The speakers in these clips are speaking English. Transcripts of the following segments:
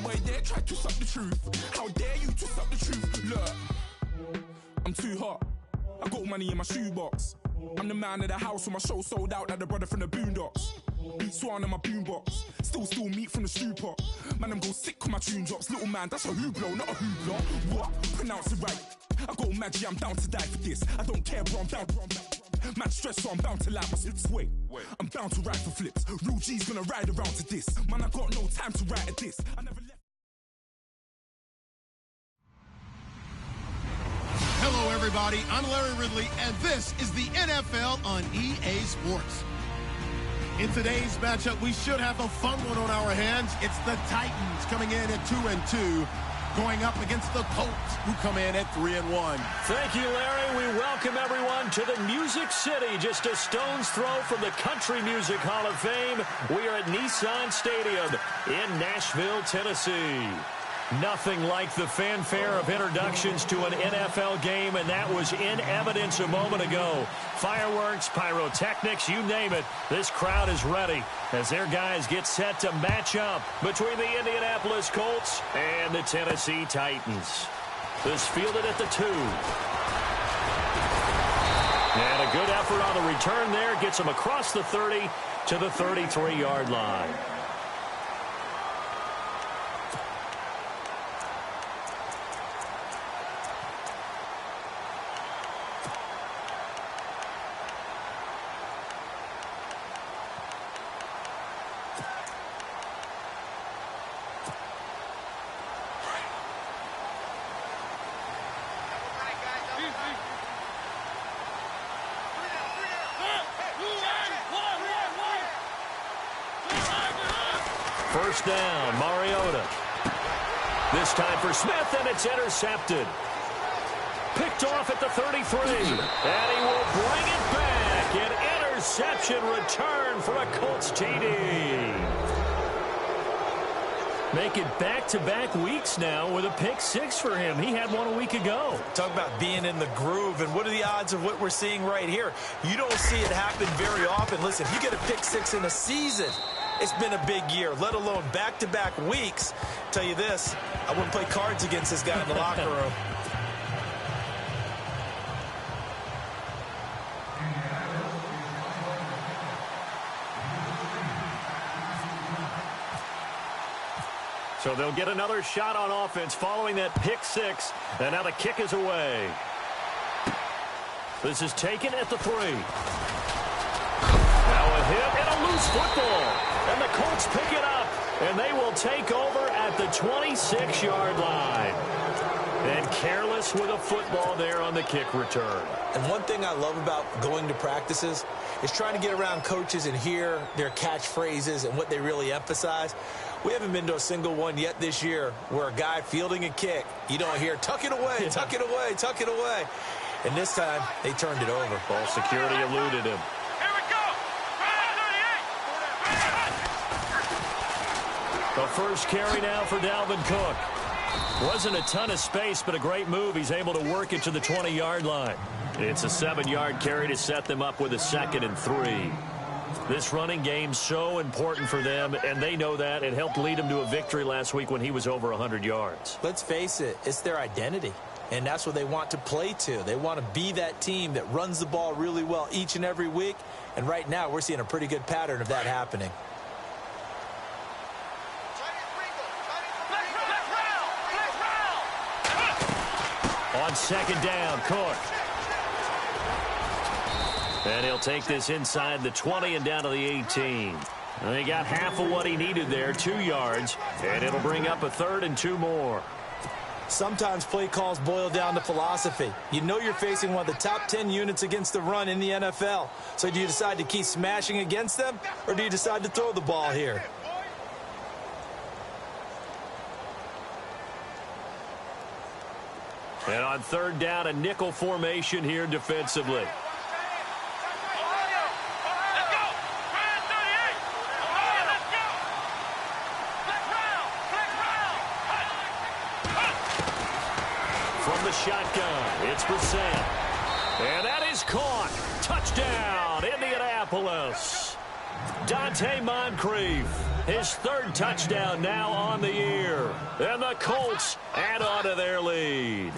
boy there tried to suck the truth. How dare you to suck the truth? Look, I'm too hot. I got money in my shoebox. I'm the man of the house when my show sold out like the brother from the Boondocks. Beat Swan in my boombox. Still meat from the stew pot. Man, I'm go sick when my tune drops. Little man, that's a hooplo, not a hoopla. What? Pronounce it right. I got magic, I'm down to die for this. I don't care, bro, I'm down. Man, stress, so I'm bound to lie my slips. Wait, I'm bound to ride for flips. Real G's gonna ride around to this. Man, I got no time to write at this. I never left. Hello, everybody. I'm Larry Ridley, and this is the NFL on EA Sports. In today's matchup, we should have a fun one on our hands. It's the Titans coming in at 2-2, going up against the Colts, who come in at 3-1. Thank you, Larry. We welcome everyone to the Music City, just a stone's throw from the Country Music Hall of Fame. We are at Nissan Stadium in Nashville, Tennessee. Nothing like the fanfare of introductions to an NFL game, and that was in evidence a moment ago. Fireworks, pyrotechnics, you name it. This crowd is ready as their guys get set to match up between the Indianapolis Colts and the Tennessee Titans. This fielded at the 2. And a good effort on the return there gets them across the 30 to the 33-yard line. First down, Mariota. This time for Smith, and it's intercepted. Picked off at the 33. And he will bring it back. An interception return for a Colts TD. Make it back-to-back weeks now with a pick 6 for him. He had one a week ago. Talk about being in the groove, and what are the odds of what we're seeing right here? You don't see it happen very often. Listen, if you get a pick 6 in a season, it's been a big year, let alone back-to-back weeks. Tell you this, I wouldn't play cards against this guy in the locker room. So they'll get another shot on offense following that pick 6, and now the kick is away. This is taken at the 3. Now a hit and a loose football. And the Colts pick it up, and they will take over at the 26-yard line. And careless with a football there on the kick return. And one thing I love about going to practices is trying to get around coaches and hear their catchphrases and what they really emphasize. We haven't been to a single one yet this year where a guy fielding a kick, you don't hear, tuck it away, tuck it away, tuck it away. And this time, they turned it over. Ball security eluded him. The first carry now for Dalvin Cook. Wasn't a ton of space, but a great move. He's able to work it to the 20-yard line. It's a 7-yard carry to set them up with a 2nd and 3. This running game's so important for them, and they know that. It helped lead them to a victory last week when he was over 100 yards. Let's face it, it's their identity, and that's what they want to play to. They want to be that team that runs the ball really well each and every week, and right now we're seeing a pretty good pattern of that happening. On 2nd down, Cook. And he'll take this inside the 20 and down to the 18. And he got half of what he needed there, 2 yards, and it'll bring up a 3rd and 2 more. Sometimes play calls boil down to philosophy. You know you're facing one of the top 10 units against the run in the NFL. So do you decide to keep smashing against them, or do you decide to throw the ball here? And on 3rd down, a nickel formation here defensively. From the shotgun, it's Brissett. And that is caught. Touchdown, Indianapolis. Dante Moncrief, his third touchdown now on the year. And the Colts add on to their lead.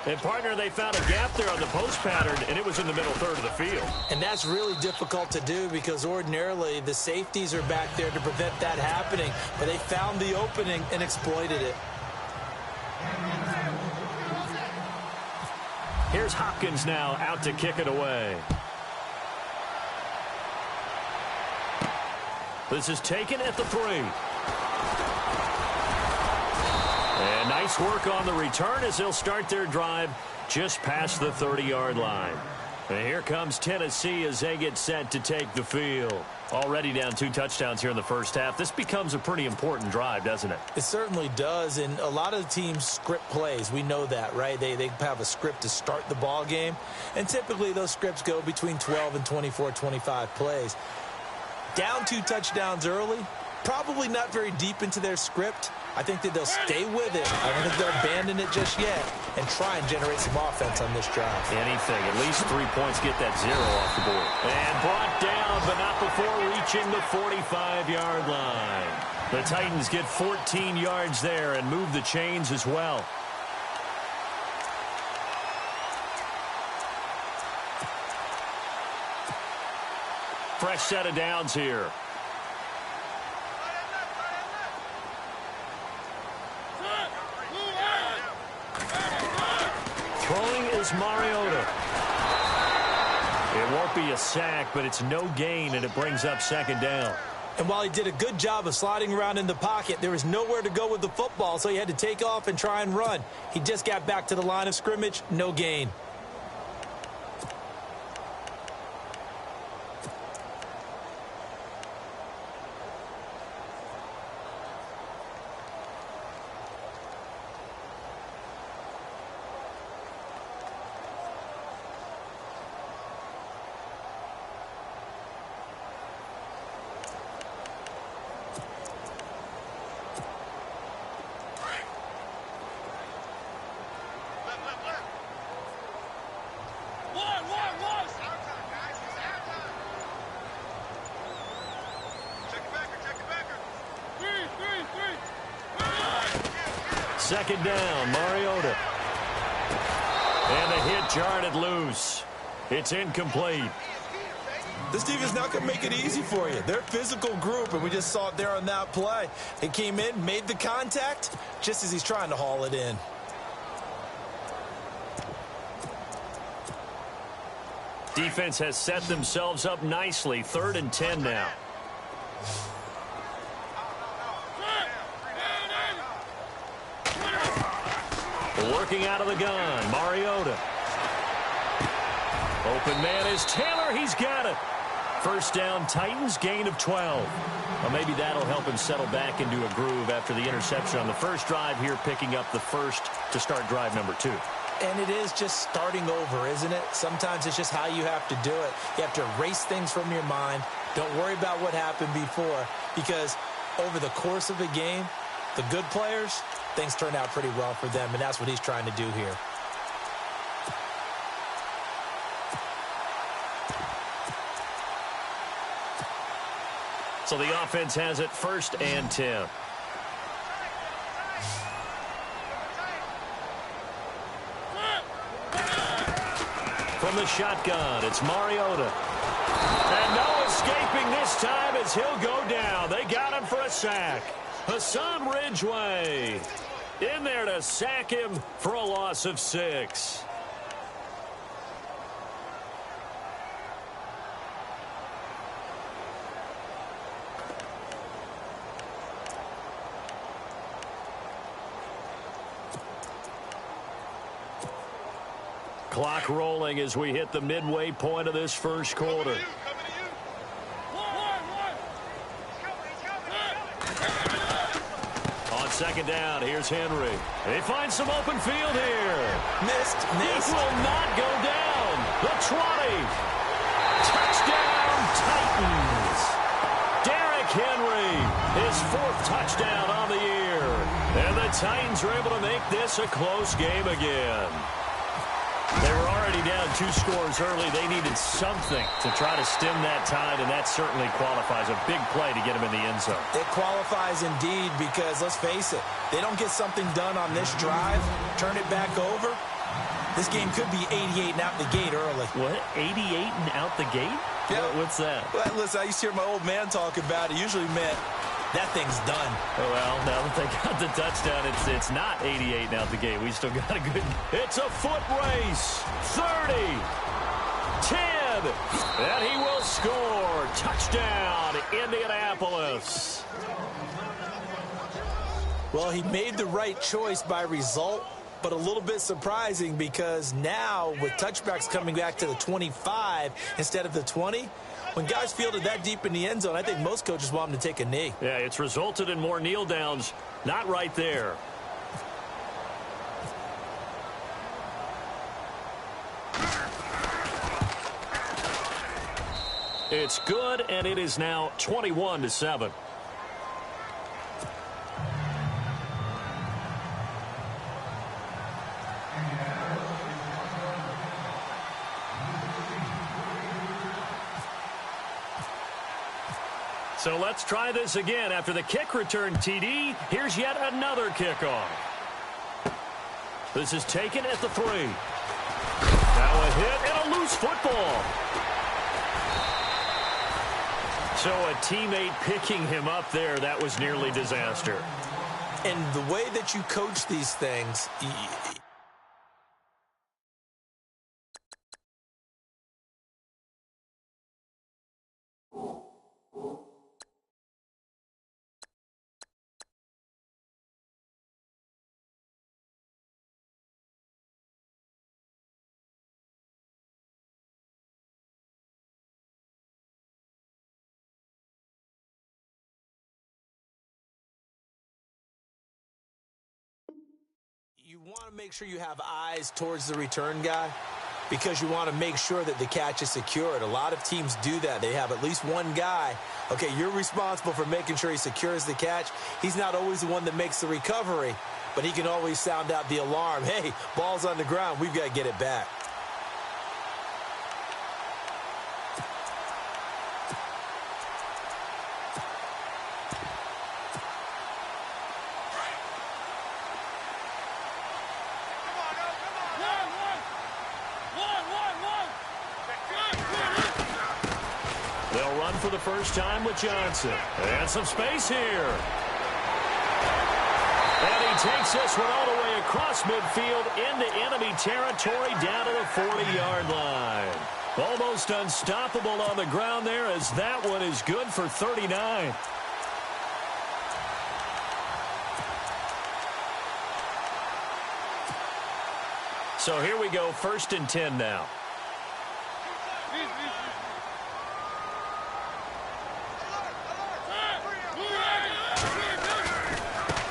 And, partner, they found a gap there on the post pattern, and it was in the middle third of the field. And that's really difficult to do because ordinarily the safeties are back there to prevent that happening. But they found the opening and exploited it. Here's Hopkins now out to kick it away. This is taken at the 3. And nice work on the return as they'll start their drive just past the 30-yard line. And here comes Tennessee as they get set to take the field. Already down 2 touchdowns here in the first half. This becomes a pretty important drive, doesn't it? It certainly does, and a lot of the teams script plays. We know that, right? They have a script to start the ball game, and typically those scripts go between 12 and 24, 25 plays. Down 2 touchdowns early, probably not very deep into their script. I think that they'll stay with it. I don't think they'll abandon it just yet and try and generate some offense on this drive. Anything. At least 3 points get that 0 off the board. And brought down, but not before reaching the 45-yard line. The Titans get 14 yards there and move the chains as well. Fresh set of downs here. Throwing is Mariota. It won't be a sack, but it's no gain, and it brings up second down. And while he did a good job of sliding around in the pocket, there was nowhere to go with the football, so he had to take off and try and run. He just got back to the line of scrimmage, no gain. Second down, Mariota. And the hit jarred it loose. It's incomplete. This defense not going to make it easy for you. They're a physical group, and we just saw it there on that play. He came in, made the contact, just as he's trying to haul it in. Defense has set themselves up nicely. 3rd and 10 now. Working out of the gun, Mariota. Open man is Taylor. He's got it. First down, Titans, gain of 12. Well, maybe that'll help him settle back into a groove after the interception on the first drive here, picking up the first to start drive number 2. And it is just starting over, isn't it? Sometimes it's just how you have to do it. You have to erase things from your mind. Don't worry about what happened before, because over the course of a game, the good players, things turn out pretty well for them, and that's what he's trying to do here. So the offense has it 1st and 10. From the shotgun, it's Mariota. And no escaping this time as he'll go down. They got him for a sack. Hassan Ridgeway in there to sack him for a loss of 6. Clock rolling as we hit the midway point of this first quarter. On second down, here's Henry. They find some open field here. Missed. He will not go down. The 20. Touchdown, Titans. Derrick Henry, his 4th touchdown on the year. And the Titans are able to make this a close game again. They were already already down 2 scores early. They needed something to try to stem that tide, and that certainly qualifies. A big play to get them in the end zone. It qualifies indeed because, let's face it, they don't get something done on this drive, turn it back over, this game could be 88 and out the gate early. What? 88 and out the gate? Yeah. What's that? Well, listen, I used to hear my old man talk about it. Usually meant that thing's done. Oh, well, now that they got the touchdown, it's not 88 and out the gate. We still got a good... It's a foot race. 30. 10. And he will score. Touchdown, Indianapolis. Well, he made the right choice by result, but a little bit surprising because now with touchbacks coming back to the 25 instead of the 20, when guys fielded that deep in the end zone, I think most coaches want them to take a knee. Yeah, it's resulted in more kneel downs. Not right there. It's good, and it is now 21-7. So let's try this again. After the kick return TD, here's yet another kickoff. This is taken at the 3. Now a hit and a loose football. So a teammate picking him up there, that was nearly disaster. And the way that you coach these things... You want to make sure you have eyes towards the return guy because you want to make sure that the catch is secured. A lot of teams do that. They have at least one guy. Okay, you're responsible for making sure he secures the catch. He's not always the one that makes the recovery, but he can always sound out the alarm. Hey, ball's on the ground. We've got to get it back. For the first time with Johnson. And some space here. And he takes this one all the way across midfield into enemy territory down to the 40-yard line. Almost unstoppable on the ground there as that one is good for 39. So here we go, 1st and 10 now.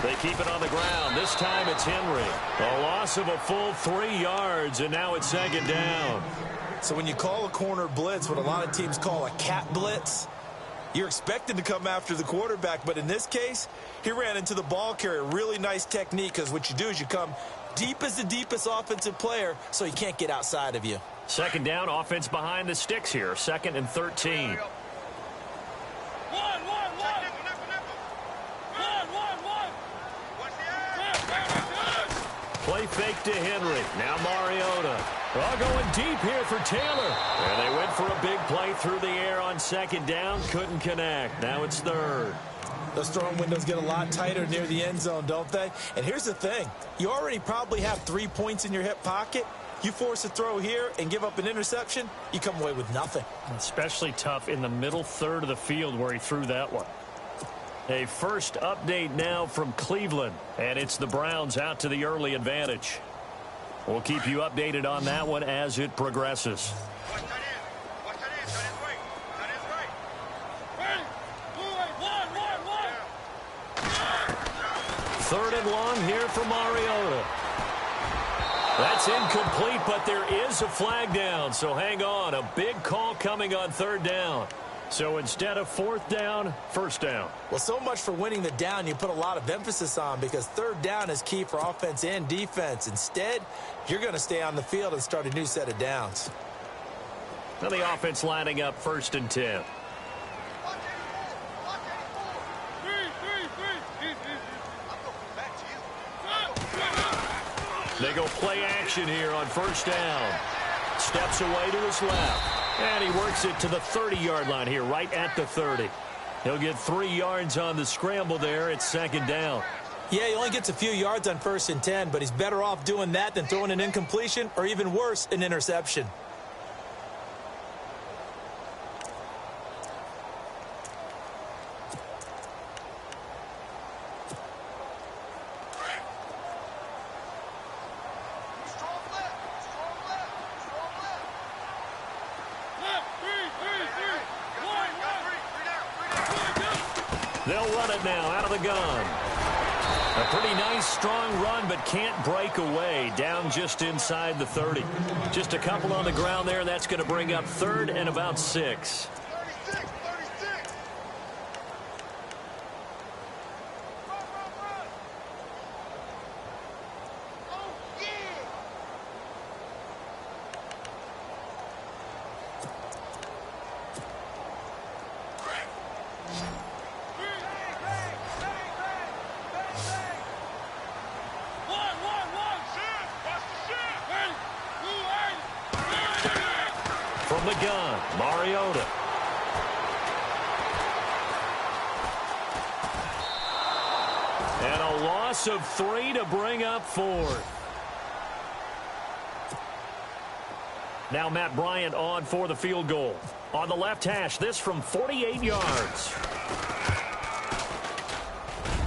They keep it on the ground. This time it's Henry. A loss of a full 3 yards, and now it's 2nd down. So when you call a corner blitz, what a lot of teams call a cat blitz, you're expected to come after the quarterback. But in this case, he ran into the ball carrier. Really nice technique because what you do is you come deep as the deepest offensive player so he can't get outside of you. 2nd down, offense behind the sticks here. 2nd and 13. Play fake to Henry. Now Mariota. Going deep here for Taylor. And they went for a big play through the air on 2nd down. Couldn't connect. Now it's 3rd. Those throwing windows get a lot tighter near the end zone, don't they? And here's the thing. You already probably have 3 points in your hip pocket. You force a throw here and give up an interception, you come away with nothing. Especially tough in the middle 3rd of the field where he threw that one. A first update now from Cleveland, and it's the Browns out to the early advantage. We'll keep you updated on that one as it progresses. 3rd and long here for Mariota. That's incomplete, but there is a flag down, so hang on. A big call coming on 3rd down. So instead of fourth down, first down. Well, so much for winning the down you put a lot of emphasis on, because third down is key for offense and defense. Instead, you're going to stay on the field and start a new set of downs. Now the offense lining up 1st and 10. They go play action here on 1st down. Steps away to his left. And he works it to the 30-yard line here, right at the 30. He'll get 3 yards on the scramble there. It's 2nd down. Yeah, he only gets a few yards on 1st and 10, but he's better off doing that than throwing an incompletion, or even worse, an interception. They'll run it now out of the gun. A pretty nice, strong run, but can't break away. Down just inside the 30. Just a couple on the ground there. That's going to bring up 3rd and about 6. From the gun, Mariota. And a loss of 3 to bring up 4th. Now Matt Bryant on for the field goal. On the left hash, this from 48 yards.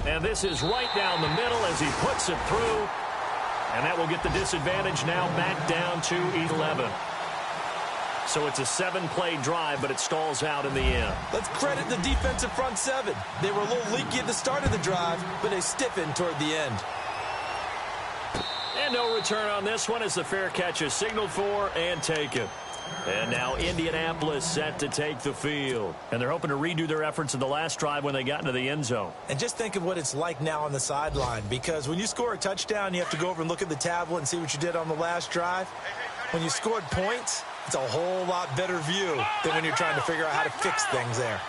And this is right down the middle as he puts it through. And that will get the disadvantage now back down to 11. So it's a 7-play drive, but it stalls out in the end. Let's credit the defensive front 7. They were a little leaky at the start of the drive, but they stiffened toward the end. And no return on this one as the fair catch is signaled for and taken. And now Indianapolis set to take the field. And they're hoping to redo their efforts in the last drive when they got into the end zone. And just think of what it's like now on the sideline, because when you score a touchdown, you have to go over and look at the tablet and see what you did on the last drive. When you scored points, it's a whole lot better view than when you're trying to figure out how to fix things there.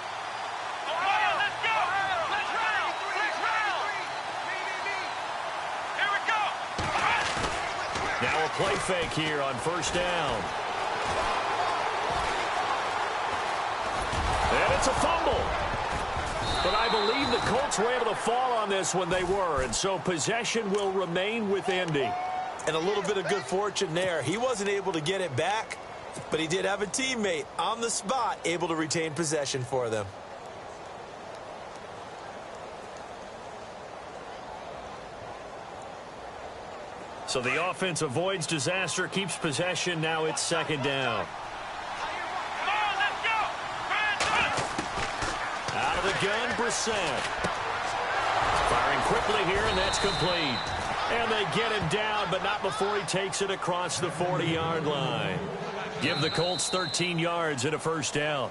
Now a play fake here on 1st down. And it's a fumble. But I believe the Colts were able to fall on this when they were, and so possession will remain with Indy. And a little bit of good fortune there. He wasn't able to get it back, but he did have a teammate on the spot able to retain possession for them. So the offense avoids disaster, keeps possession. Now it's 2nd down. Out of the gun, Brissett. Firing quickly here, and that's complete. And they get him down, but not before he takes it across the 40-yard line. Give the Colts 13 yards and a 1st down.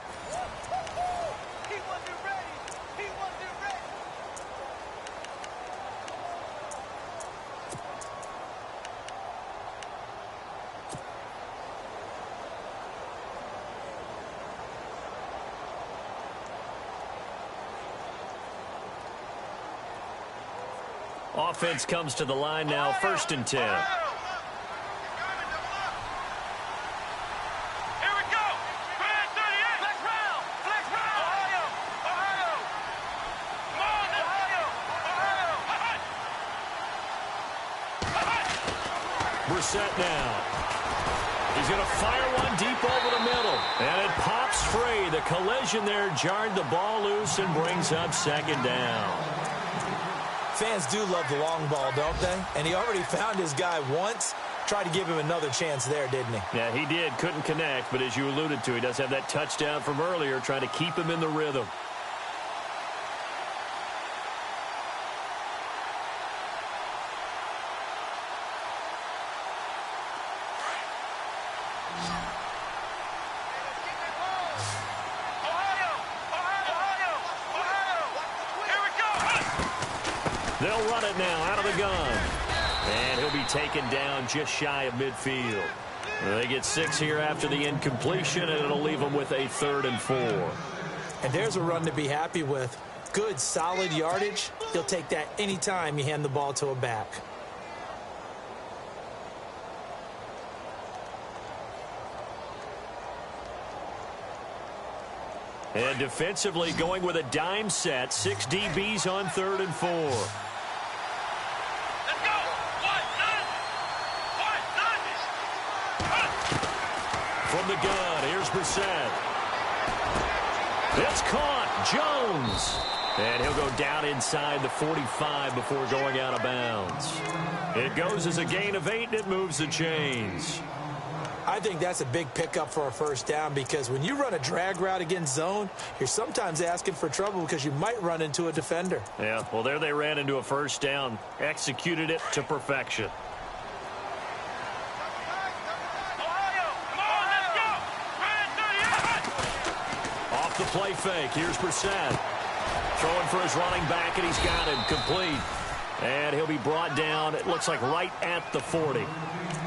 Offense comes to the line now, 1st and 10. Brissett now. He's going to fire one deep over the middle. And it pops free. The collision there jarred the ball loose and brings up 2nd down. Fans do love the long ball, don't they? And he already found his guy once. Tried to give him another chance there, didn't he? Yeah, he did. Couldn't connect, but as you alluded to, he does have that touchdown from earlier, trying to keep him in the rhythm. They'll run it now out of the gun. And he'll be taken down just shy of midfield. They get 6 here after the incompletion, and it'll leave them with a 3rd and 4. And there's a run to be happy with. Good, solid yardage. He'll take that anytime you hand the ball to a back. And defensively going with a dime set. 6 DBs on 3rd and 4. Let's go. From the gun, here's Brissett. It's caught. Jones. And he'll go down inside the 45 before going out of bounds. It goes as a gain of 8, and it moves the chains. I think that's a big pickup for a first down, because when you run a drag route against zone, you're sometimes asking for trouble because you might run into a defender. Yeah, well, there they ran into a first down. Executed it to perfection. Off the play fake. Here's Brissett. Throwing for his running back, and he's got him complete. And he'll be brought down, it looks like right at the 40.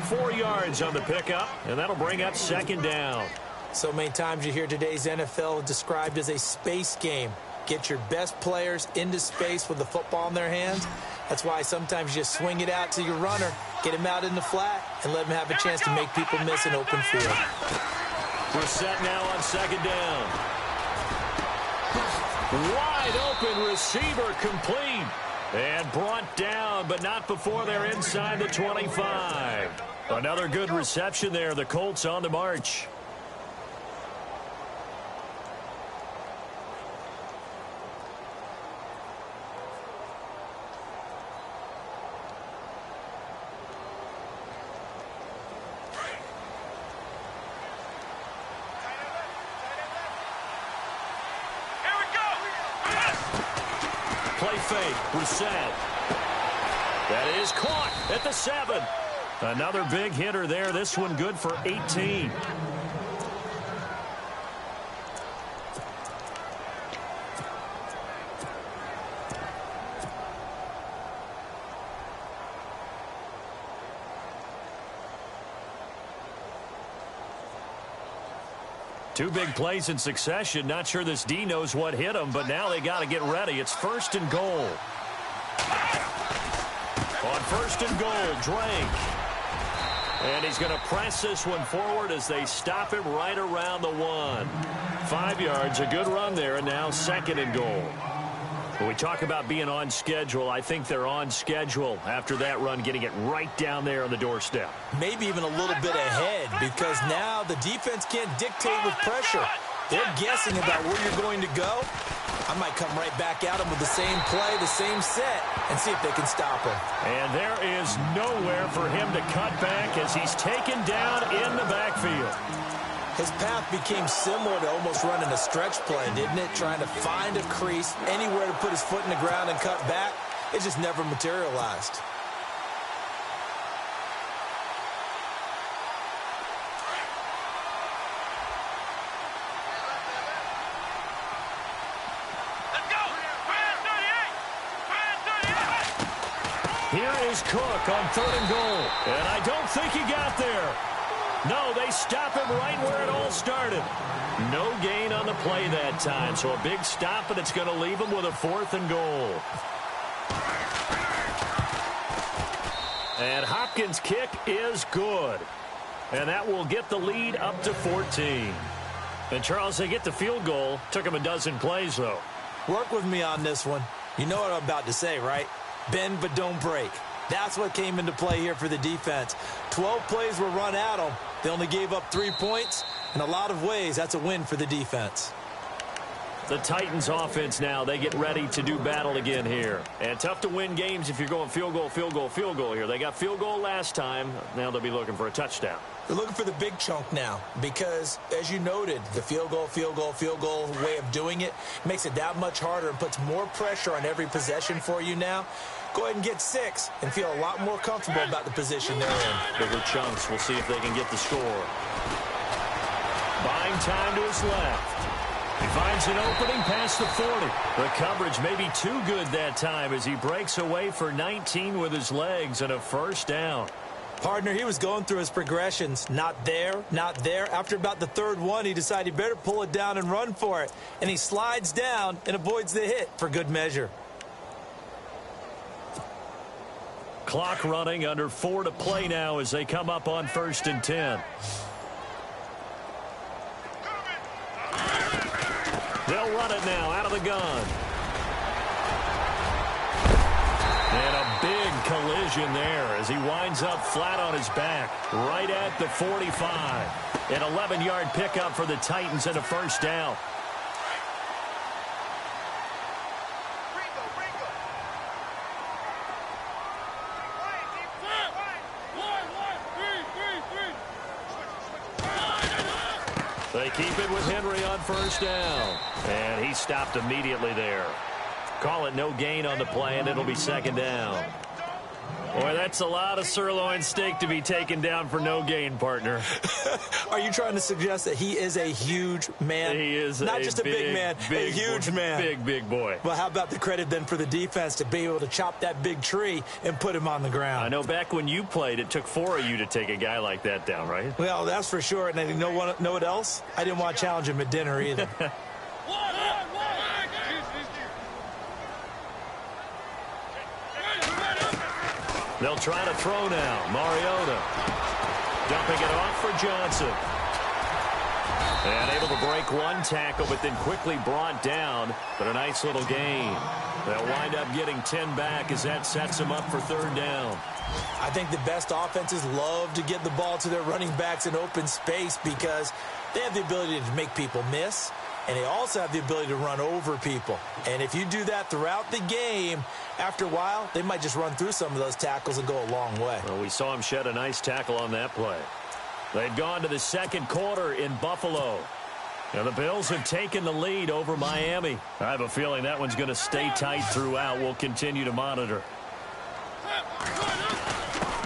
4 yards on the pickup, and that'll bring up 2nd down. So many times you hear today's NFL described as a space game. Get your best players into space with the football in their hands. That's why sometimes you just swing it out to your runner, get him out in the flat, and let him have a chance to make people miss an open field. Brissett now on 2nd down. Wide open receiver, complete. And brought down, but not before they're inside the 25. Another good reception there. The Colts on the march. Play fake, Brissett. That is caught at the 7. Another big hitter there. This one good for 18. Two big plays in succession. Not sure this D knows what hit him, but now they got to get ready. It's 1st and goal. On 1st and goal, Drake. And he's going to press this one forward as they stop him right around the 1. 5 yards, a good run there, and now 2nd and goal. When we talk about being on schedule, I think they're on schedule after that run, getting it right down there on the doorstep. Maybe even a little bit ahead, because now the defense can't dictate with pressure. They're guessing about where you're going to go. I might come right back at them with the same play, the same set, and see if they can stop him. And there is nowhere for him to cut back as he's taken down in the backfield. His path became similar to almost running a stretch play, didn't it? Trying to find a crease, anywhere to put his foot in the ground and cut back. It just never materialized. Here is Cook on 3rd and goal. And I don't think he got there. No, they stop him right where it all started. No gain on the play that time, so a big stop, and it's going to leave him with a 4th and goal. And Hopkins' kick is good. And that will get the lead up to 14. And, Charles, they get the field goal. Took him a dozen plays, though. Work with me on this one. You know what I'm about to say, right? Bend but don't break. That's what came into play here for the defense. 12 plays were run at them. They only gave up 3 points. In a lot of ways, that's a win for the defense. The Titans offense now, they get ready to do battle again here. And tough to win games if you're going field goal, field goal, field goal here. They got field goal last time. Now they'll be looking for a touchdown. They're looking for the big chunk now because, as you noted, the field goal way of doing it makes it that much harder and puts more pressure on every possession for you now. Go ahead and get 6 and feel a lot more comfortable about the position they're in. Bigger chunks. We'll see if they can get the score. Buying time to his left. He finds an opening past the 40. The coverage may be too good that time as he breaks away for 19 with his legs and a first down. Partner, he was going through his progressions. Not there, not there. After about the third one, he decided he better pull it down and run for it. And he slides down and avoids the hit for good measure. Clock running, under 4 to play now as they come up on 1st and 10. They'll run it now out of the gun. And a big collision there as he winds up flat on his back right at the 45. An 11-yard pickup for the Titans and a first down. They keep it with Henry on first down. And he stopped immediately there. Call it no gain on the play, and it'll be second down. Boy, that's a lot of sirloin steak to be taken down for no gain, partner. Are you trying to suggest that he is a huge man? He is not just a big man, a huge man. Big boy. Well, how about the credit then for the defense to be able to chop that big tree and put him on the ground? I know back when you played, it took 4 of you to take a guy like that down, right? Well, that's for sure. And you know what else? I didn't want to challenge him at dinner either. They'll try to throw now. Mariota dumping it off for Johnson. And able to break one tackle, but then quickly brought down. But a nice little gain. They'll wind up getting 10 back as that sets them up for third down. I think the best offenses love to get the ball to their running backs in open space because they have the ability to make people miss. And they also have the ability to run over people. And if you do that throughout the game, after a while, they might just run through some of those tackles and go a long way. Well, we saw him shed a nice tackle on that play. They've gone to the second quarter in Buffalo. And the Bills have taken the lead over Miami. I have a feeling that one's going to stay tight throughout. We'll continue to monitor.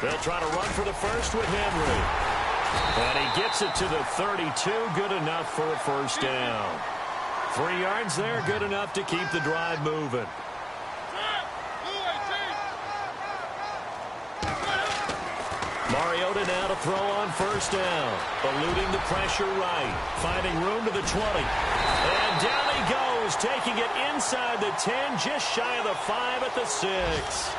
They'll try to run for the first with Henry. And he gets it to the 32, good enough for a first down. 3 yards there, good enough to keep the drive moving. Mariota now to throw on first down. Eluding the pressure right. Finding room to the 20. And down he goes, taking it inside the 10, just shy of the 5 at the 6.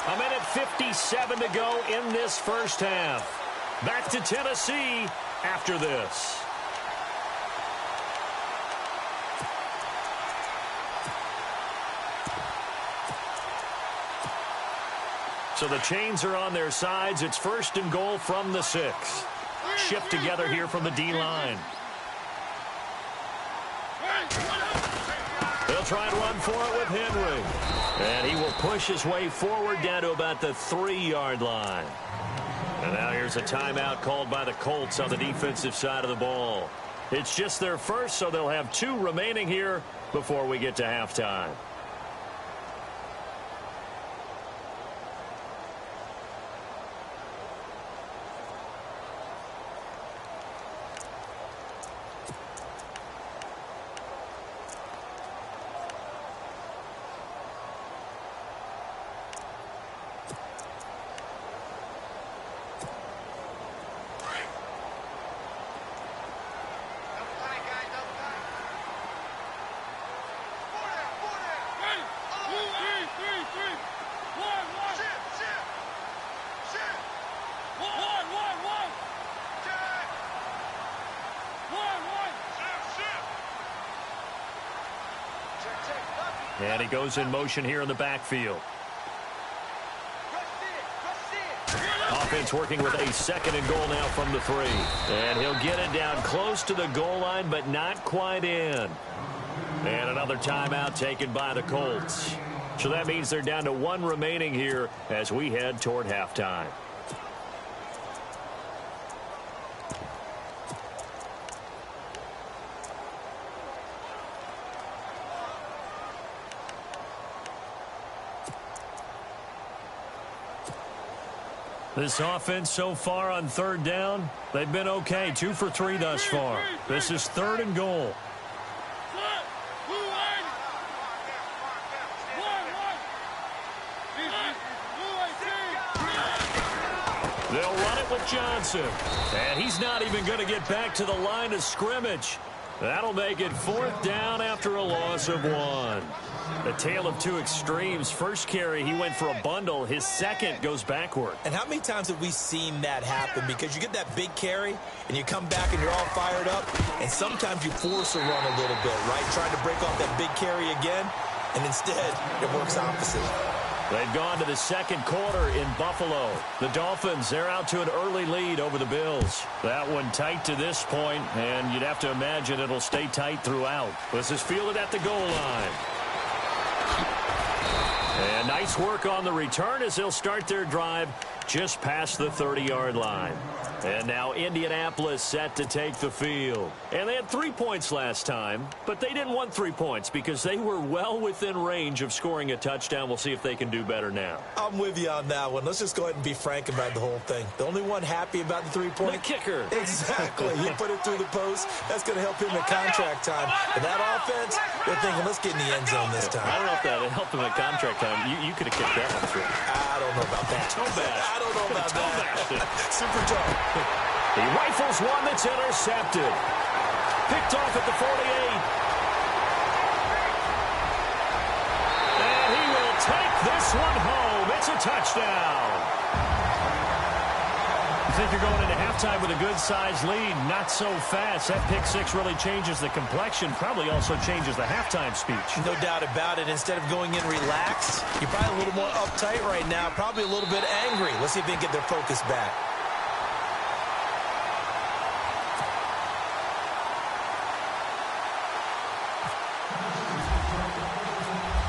A minute 57 to go in this first half. Back to Tennessee after this. So the chains are on their sides. It's 1st and goal from the 6. Shift together here from the D-line. They'll try and run for it with Henry. And he will push his way forward down to about the 3-yard line. And now here's a timeout called by the Colts on the defensive side of the ball. It's just their first, so they'll have 2 remaining here before we get to halftime. And he goes in motion here in the backfield. Offense working with a 2nd and goal now from the 3. And he'll get it down close to the goal line, but not quite in. And another timeout taken by the Colts. So that means they're down to 1 remaining here as we head toward halftime. This offense so far on 3rd down, they've been okay. 2 for 3 thus far. This is 3rd and goal. They'll run it with Johnson. And he's not even going to get back to the line of scrimmage. That'll make it 4th down after a loss of 1. A tale of two extremes. First carry, he went for a bundle. His second goes backward. And how many times have we seen that happen? Because you get that big carry, and you come back and you're all fired up, and sometimes you force a run a little bit, right? Trying to break off that big carry again, and instead it works opposite. They've gone to the second quarter in Buffalo. The Dolphins, they're out to an early lead over the Bills. That one tight to this point, and you'd have to imagine it'll stay tight throughout. This is fielded at the goal line. And nice work on the return as they'll start their drive just past the 30-yard line. And now Indianapolis set to take the field. And they had 3 points last time, but they didn't want 3 points because they were well within range of scoring a touchdown. We'll see if they can do better now. I'm with you on that one. Let's just go ahead and be frank about the whole thing. The only one happy about the 3-point? The kicker. Exactly. He put it through the post. That's going to help him in contract time. But that offense, they're thinking, let's get in the end zone this time. I don't know if that helped him in contract time. You could have kicked that one through. I don't know about that. Toe bash. I don't know about that. Super toe. He rifles one that's intercepted. Picked off at the 48. And he will take this one home. It's a touchdown. You think you're going into halftime with a good-sized lead. Not so fast. That pick six really changes the complexion. Probably also changes the halftime speech. No doubt about it. Instead of going in relaxed, you're probably a little more uptight right now. Probably a little bit angry. Let's see if they can get their focus back.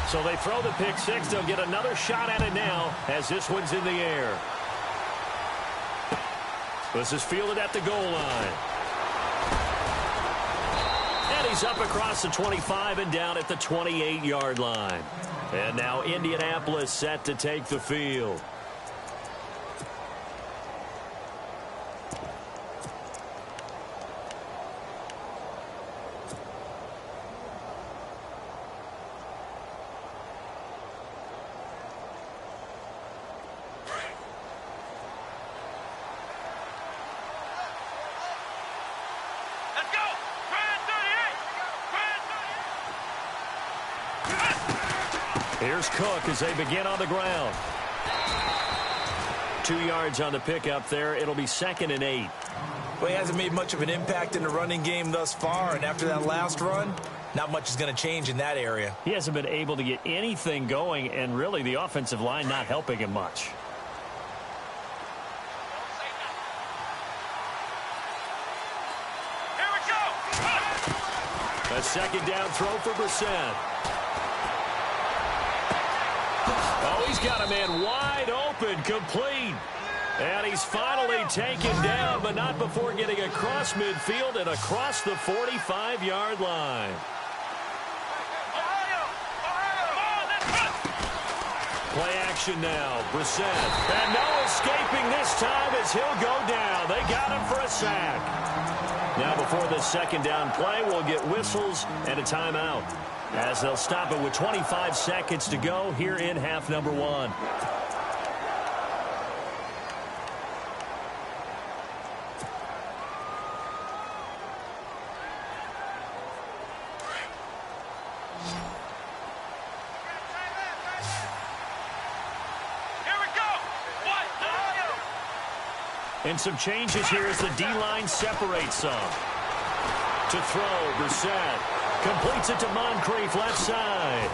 So they throw the pick six. They'll get another shot at it now as this one's in the air. This is fielded at the goal line. And he's up across the 25 and down at the 28-yard line. And now Indianapolis set to take the field. Here's Cook as they begin on the ground. 2 yards on the pickup there. It'll be 2nd and 8. Well, he hasn't made much of an impact in the running game thus far, and after that last run, not much is going to change in that area. He hasn't been able to get anything going, and really the offensive line not helping him much. Here we go. A second down throw for Brissett. Oh, he's got a man wide open, complete. And he's finally taken down, but not before getting across midfield and across the 45-yard line. Play action now. Brissett. And no escaping this time as he'll go down. They got him for a sack. Now before this second down play, we'll get whistles and a timeout, as they'll stop it with 25 seconds to go here in half number 1. Here we go. And some changes here as the D-line separates some. To throw, Brissett. Completes it to Moncrief, left side.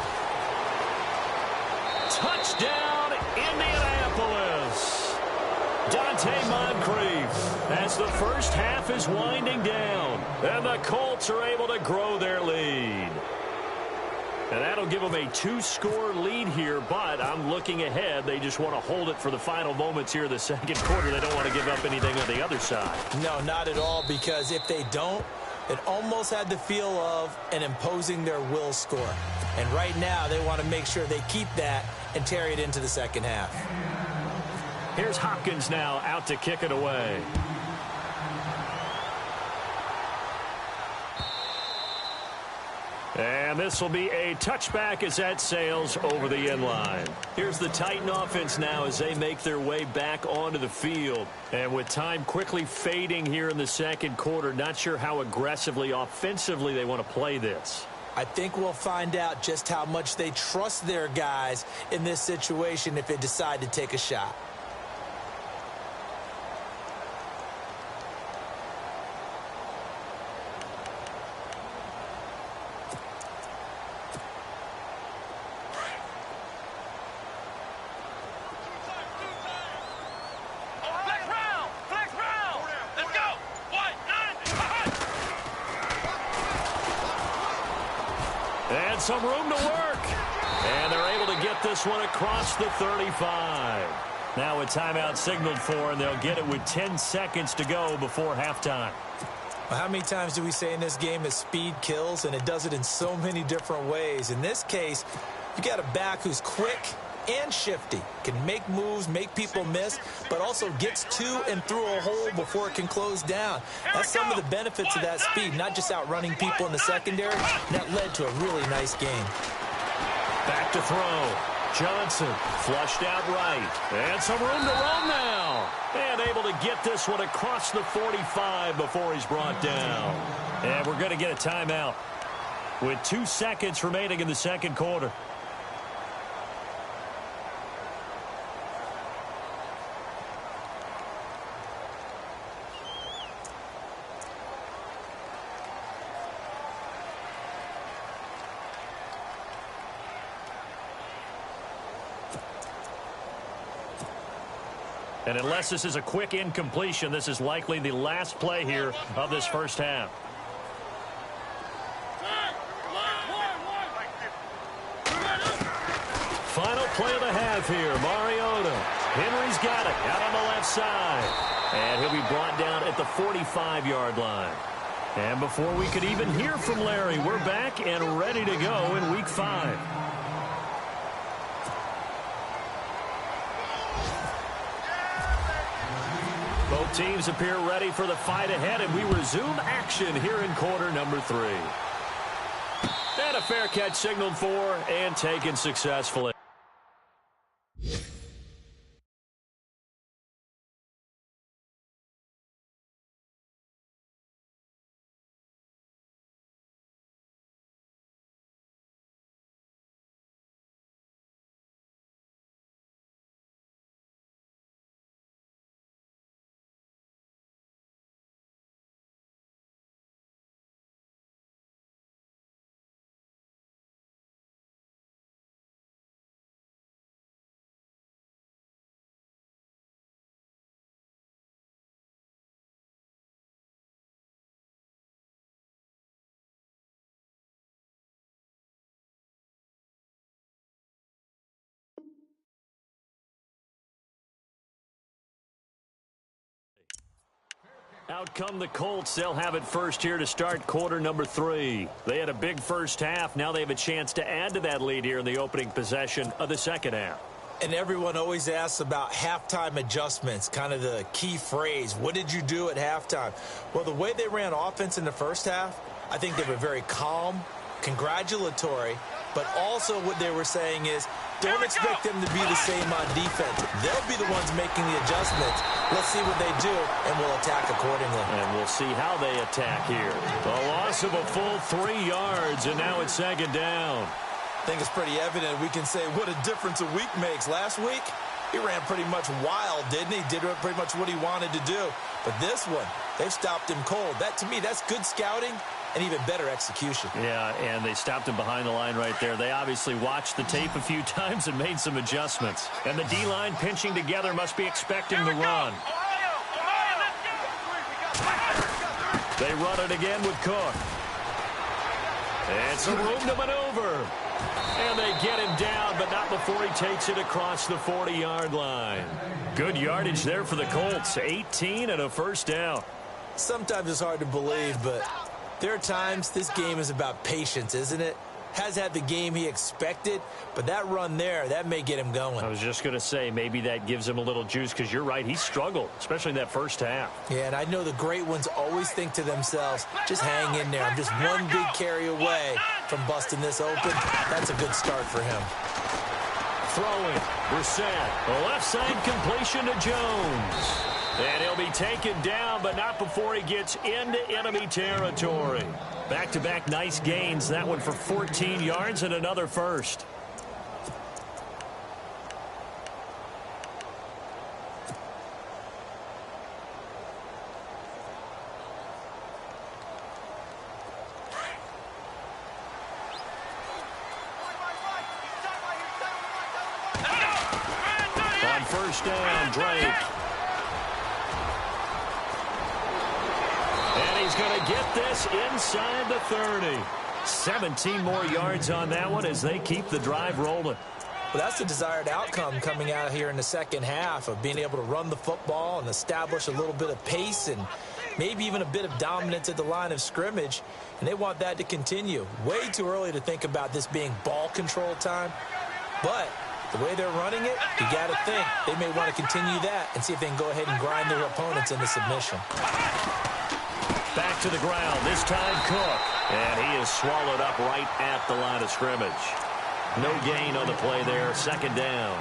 Touchdown, Indianapolis. Dante Moncrief as the first half is winding down. And the Colts are able to grow their lead. And that'll give them a 2-score lead here, but I'm looking ahead. They just want to hold it for the final moments here in the second quarter. They don't want to give up anything on the other side. No, not at all, because if they don't, it almost had the feel of an imposing their will score. And right now, they want to make sure they keep that and carry it into the second half. Here's Hopkins now out to kick it away. And this will be a touchback as that sails over the end line. Here's the Titan offense now as they make their way back onto the field. And with time quickly fading here in the second quarter, not sure how aggressively, offensively they want to play this. I think we'll find out just how much they trust their guys in this situation if they decide to take a shot. And some room to work. And they're able to get this one across the 35. Now a timeout signaled for, and they'll get it with 10 seconds to go before halftime. Well, how many times do we say in this game that speed kills, and it does it in so many different ways? In this case, you got a back who's quick and shifty, can make moves, make people miss, but also gets to and through a hole before it can close down. That's some of the benefits of that speed, not just outrunning people in the secondary. That led to a really nice game. Back to throw. Johnson flushed out right. And some room to run now. And able to get this one across the 45 before he's brought down. And we're going to get a timeout with 2 seconds remaining in the second quarter. And unless this is a quick incompletion, this is likely the last play here of this first half. Final play of the half here. Mariota. Henry's got it out on the left side. And he'll be brought down at the 45-yard line. And before we could even hear from Larry, we're back and ready to go in Week 5. Both teams appear ready for the fight ahead, and we resume action here in quarter number 3. And a fair catch signaled for and taken successfully. Out come the Colts. They'll have it first here to start quarter number 3. They had a big first half. Now they have a chance to add to that lead here in the opening possession of the second half. And everyone always asks about halftime adjustments, kind of the key phrase. What did you do at halftime? Well, the way they ran offense in the first half, I think they were very calm, congratulatory, but also what they were saying is, don't expect them to be the same on defense. They'll be the ones making the adjustments. Let's see what they do, and we'll attack accordingly. And we'll see how they attack here. A loss of a full 3 yards, and now it's second down. I think it's pretty evident we can say what a difference a week makes. Last week, he ran pretty much wild, didn't he? Did pretty much what he wanted to do. But this one, they've stopped him cold. That, to me, that's good scouting and even better execution. Yeah, and they stopped him behind the line right there. They obviously watched the tape a few times and made some adjustments. And the D-line pinching together must be expecting the run. They run it again with Cook. And some room to maneuver. And they get him down, but not before he takes it across the 40-yard line. Good yardage there for the Colts. 18 and a first down. Sometimes it's hard to believe, but there are times this game is about patience, isn't it? Has had the game he expected, but that run there, that may get him going. I was just going to say, maybe that gives him a little juice, because you're right, he struggled, especially in that first half. Yeah, and I know the great ones always think to themselves, just hang in there. I'm just one big carry away. from busting this open. That's a good start for him. Throwing, Brissett. The left side completion to Jones. And he'll be taken down, but not before he gets into enemy territory. Back-to-back nice gains. That one for 14 yards and another first. On first down, Drake. And he's going to get this inside the 30. 17 more yards on that one as they keep the drive rolling. Well, that's the desired outcome coming out here in the second half of being able to run the football and establish a little bit of pace and maybe even a bit of dominance at the line of scrimmage. And they want that to continue. Way too early to think about this being ball control time. But the way they're running it, you got to think they may want to continue that and see if they can go ahead and grind their opponents into submission. Back to the ground, this time Cook. And he is swallowed up right at the line of scrimmage. No gain on the play there, second down.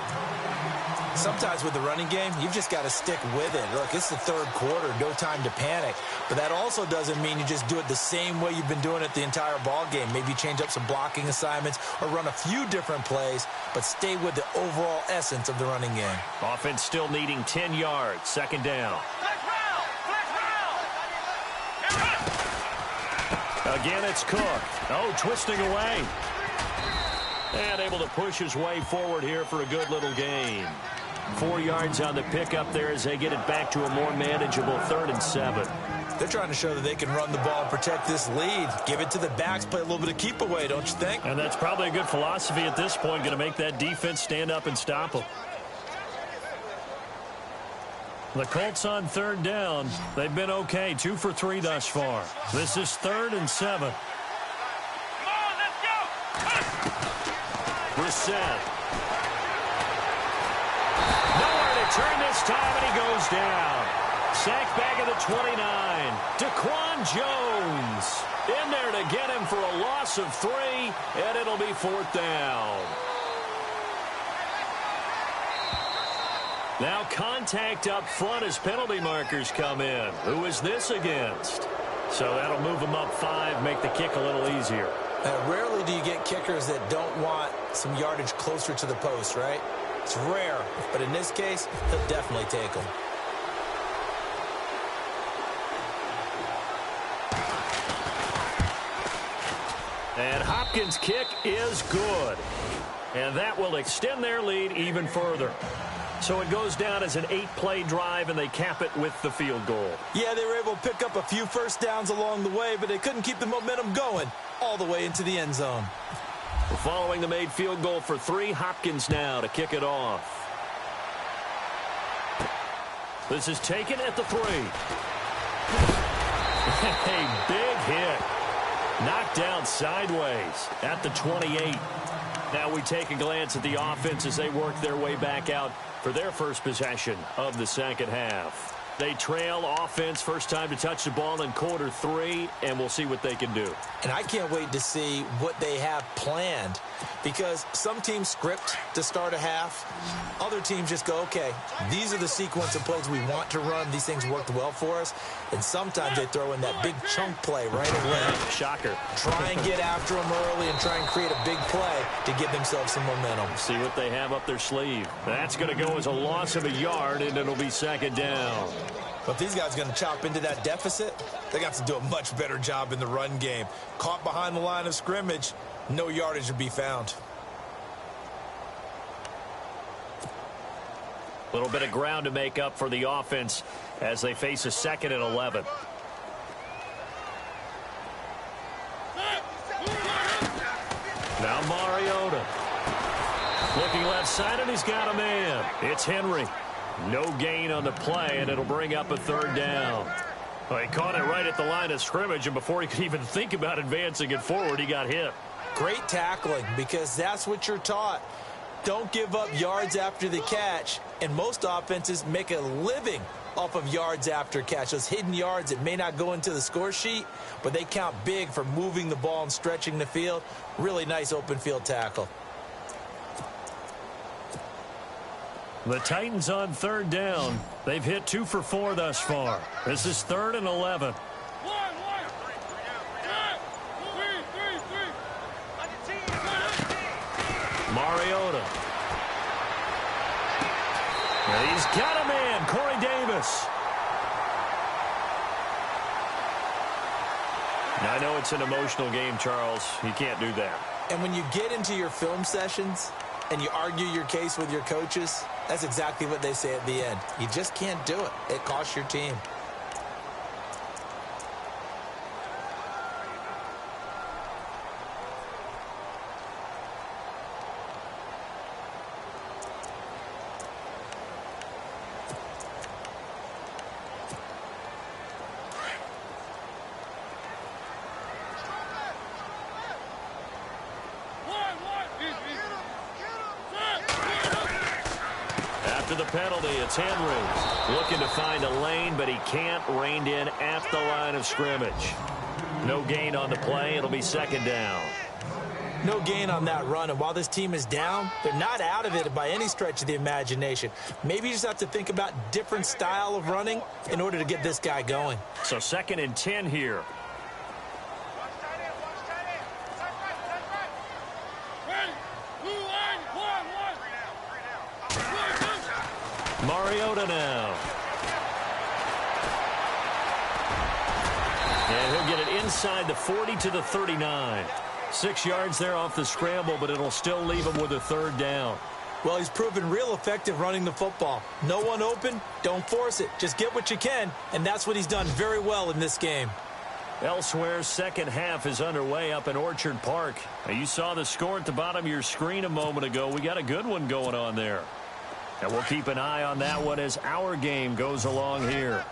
Sometimes with the running game, you've just got to stick with it. Look, it's the third quarter, no time to panic. But that also doesn't mean you just do it the same way you've been doing it the entire ball game. Maybe change up some blocking assignments or run a few different plays, but stay with the overall essence of the running game. Offense still needing 10 yards, second down. Again, it's Cook. Oh, twisting away. And able to push his way forward here for a good little gain. 4 yards on the pickup there as they get it back to a more manageable 3rd and 7. They're trying to show that they can run the ball and protect this lead. Give it to the backs, play a little bit of keep away, don't you think? And that's probably a good philosophy at this point, going to make that defense stand up and stop them. The Colts on 3rd down. They've been okay, 2 for 3 thus far. This is 3rd and 7. Come on, let's go! Brissett. Nowhere to turn this time, and he goes down. Sack back at the 29. Daquan Jones in there to get him for a loss of 3, and it'll be 4th down. Now contact up front as penalty markers come in. Who is this against? So that'll move them up 5, make the kick a little easier. Rarely do you get kickers that don't want some yardage closer to the post, right? It's rare, but in this case, he'll definitely take them. And Hopkins' kick is good. And that will extend their lead even further. So it goes down as an 8-play drive, and they cap it with the field goal. Yeah, they were able to pick up a few first downs along the way, but they couldn't keep the momentum going all the way into the end zone. Following the made field goal for 3, Hopkins now to kick it off. This is taken at the 3. A big hit. Knocked down sideways at the 28. Now we take a glance at the offense as they work their way back out for their first possession of the second half. They trail offense, first time to touch the ball in quarter 3, and we'll see what they can do. And I can't wait to see what they have planned, because some teams script to start a half. Other teams just go, okay, these are the sequence of plays we want to run. These things worked well for us. And sometimes they throw in that big chunk play right away. Shocker. Try and get after them early and try and create a big play to give themselves some momentum. See what they have up their sleeve. That's going to go as a loss of a yard, and it'll be second down. But if these guys are going to chop into that deficit, they got to do a much better job in the run game. Caught behind the line of scrimmage, no yardage to be found. A little bit of ground to make up for the offense as they face a 2nd and 11. Now Mariota. Looking left side, and he's got a man. It's Henry. No gain on the play, and it'll bring up a 3rd down. Well, he caught it right at the line of scrimmage, and before he could even think about advancing it forward, he got hit. Great tackling, because that's what you're taught. don't give up yards after the catch, and most offenses make a living off of yards after catch. Those hidden yards that may not go into the score sheet, but they count big for moving the ball and stretching the field. Really nice open field tackle. The Titans on third down. They've hit 2 for 4 thus far. This is 3rd and 11. Mariota. And he's got a man, Corey Davis. Now, I know it's an emotional game, Charles. You can't do that. And when you get into your film sessions and you argue your case with your coaches, that's exactly what they say at the end. You just can't do it. It costs your team. After the penalty, it's Henry looking to find a lane, but he can't. Reined in at the line of scrimmage. No gain on the play. It'll be 2nd down. No gain on that run, and while this team is down, they're not out of it by any stretch of the imagination. Maybe you just have to think about different style of running in order to get this guy going. So 2nd and 10 here. Mariota now. And he'll get it inside the 40 to the 39. 6 yards there off the scramble, but it'll still leave him with a 3rd down. Well, he's proven real effective running the football. No one open, don't force it. Just get what you can, and that's what he's done very well in this game. Elsewhere, second half is underway up in Orchard Park. Now, you saw the score at the bottom of your screen a moment ago. We got a good one going on there. And we'll keep an eye on that one as our game goes along here.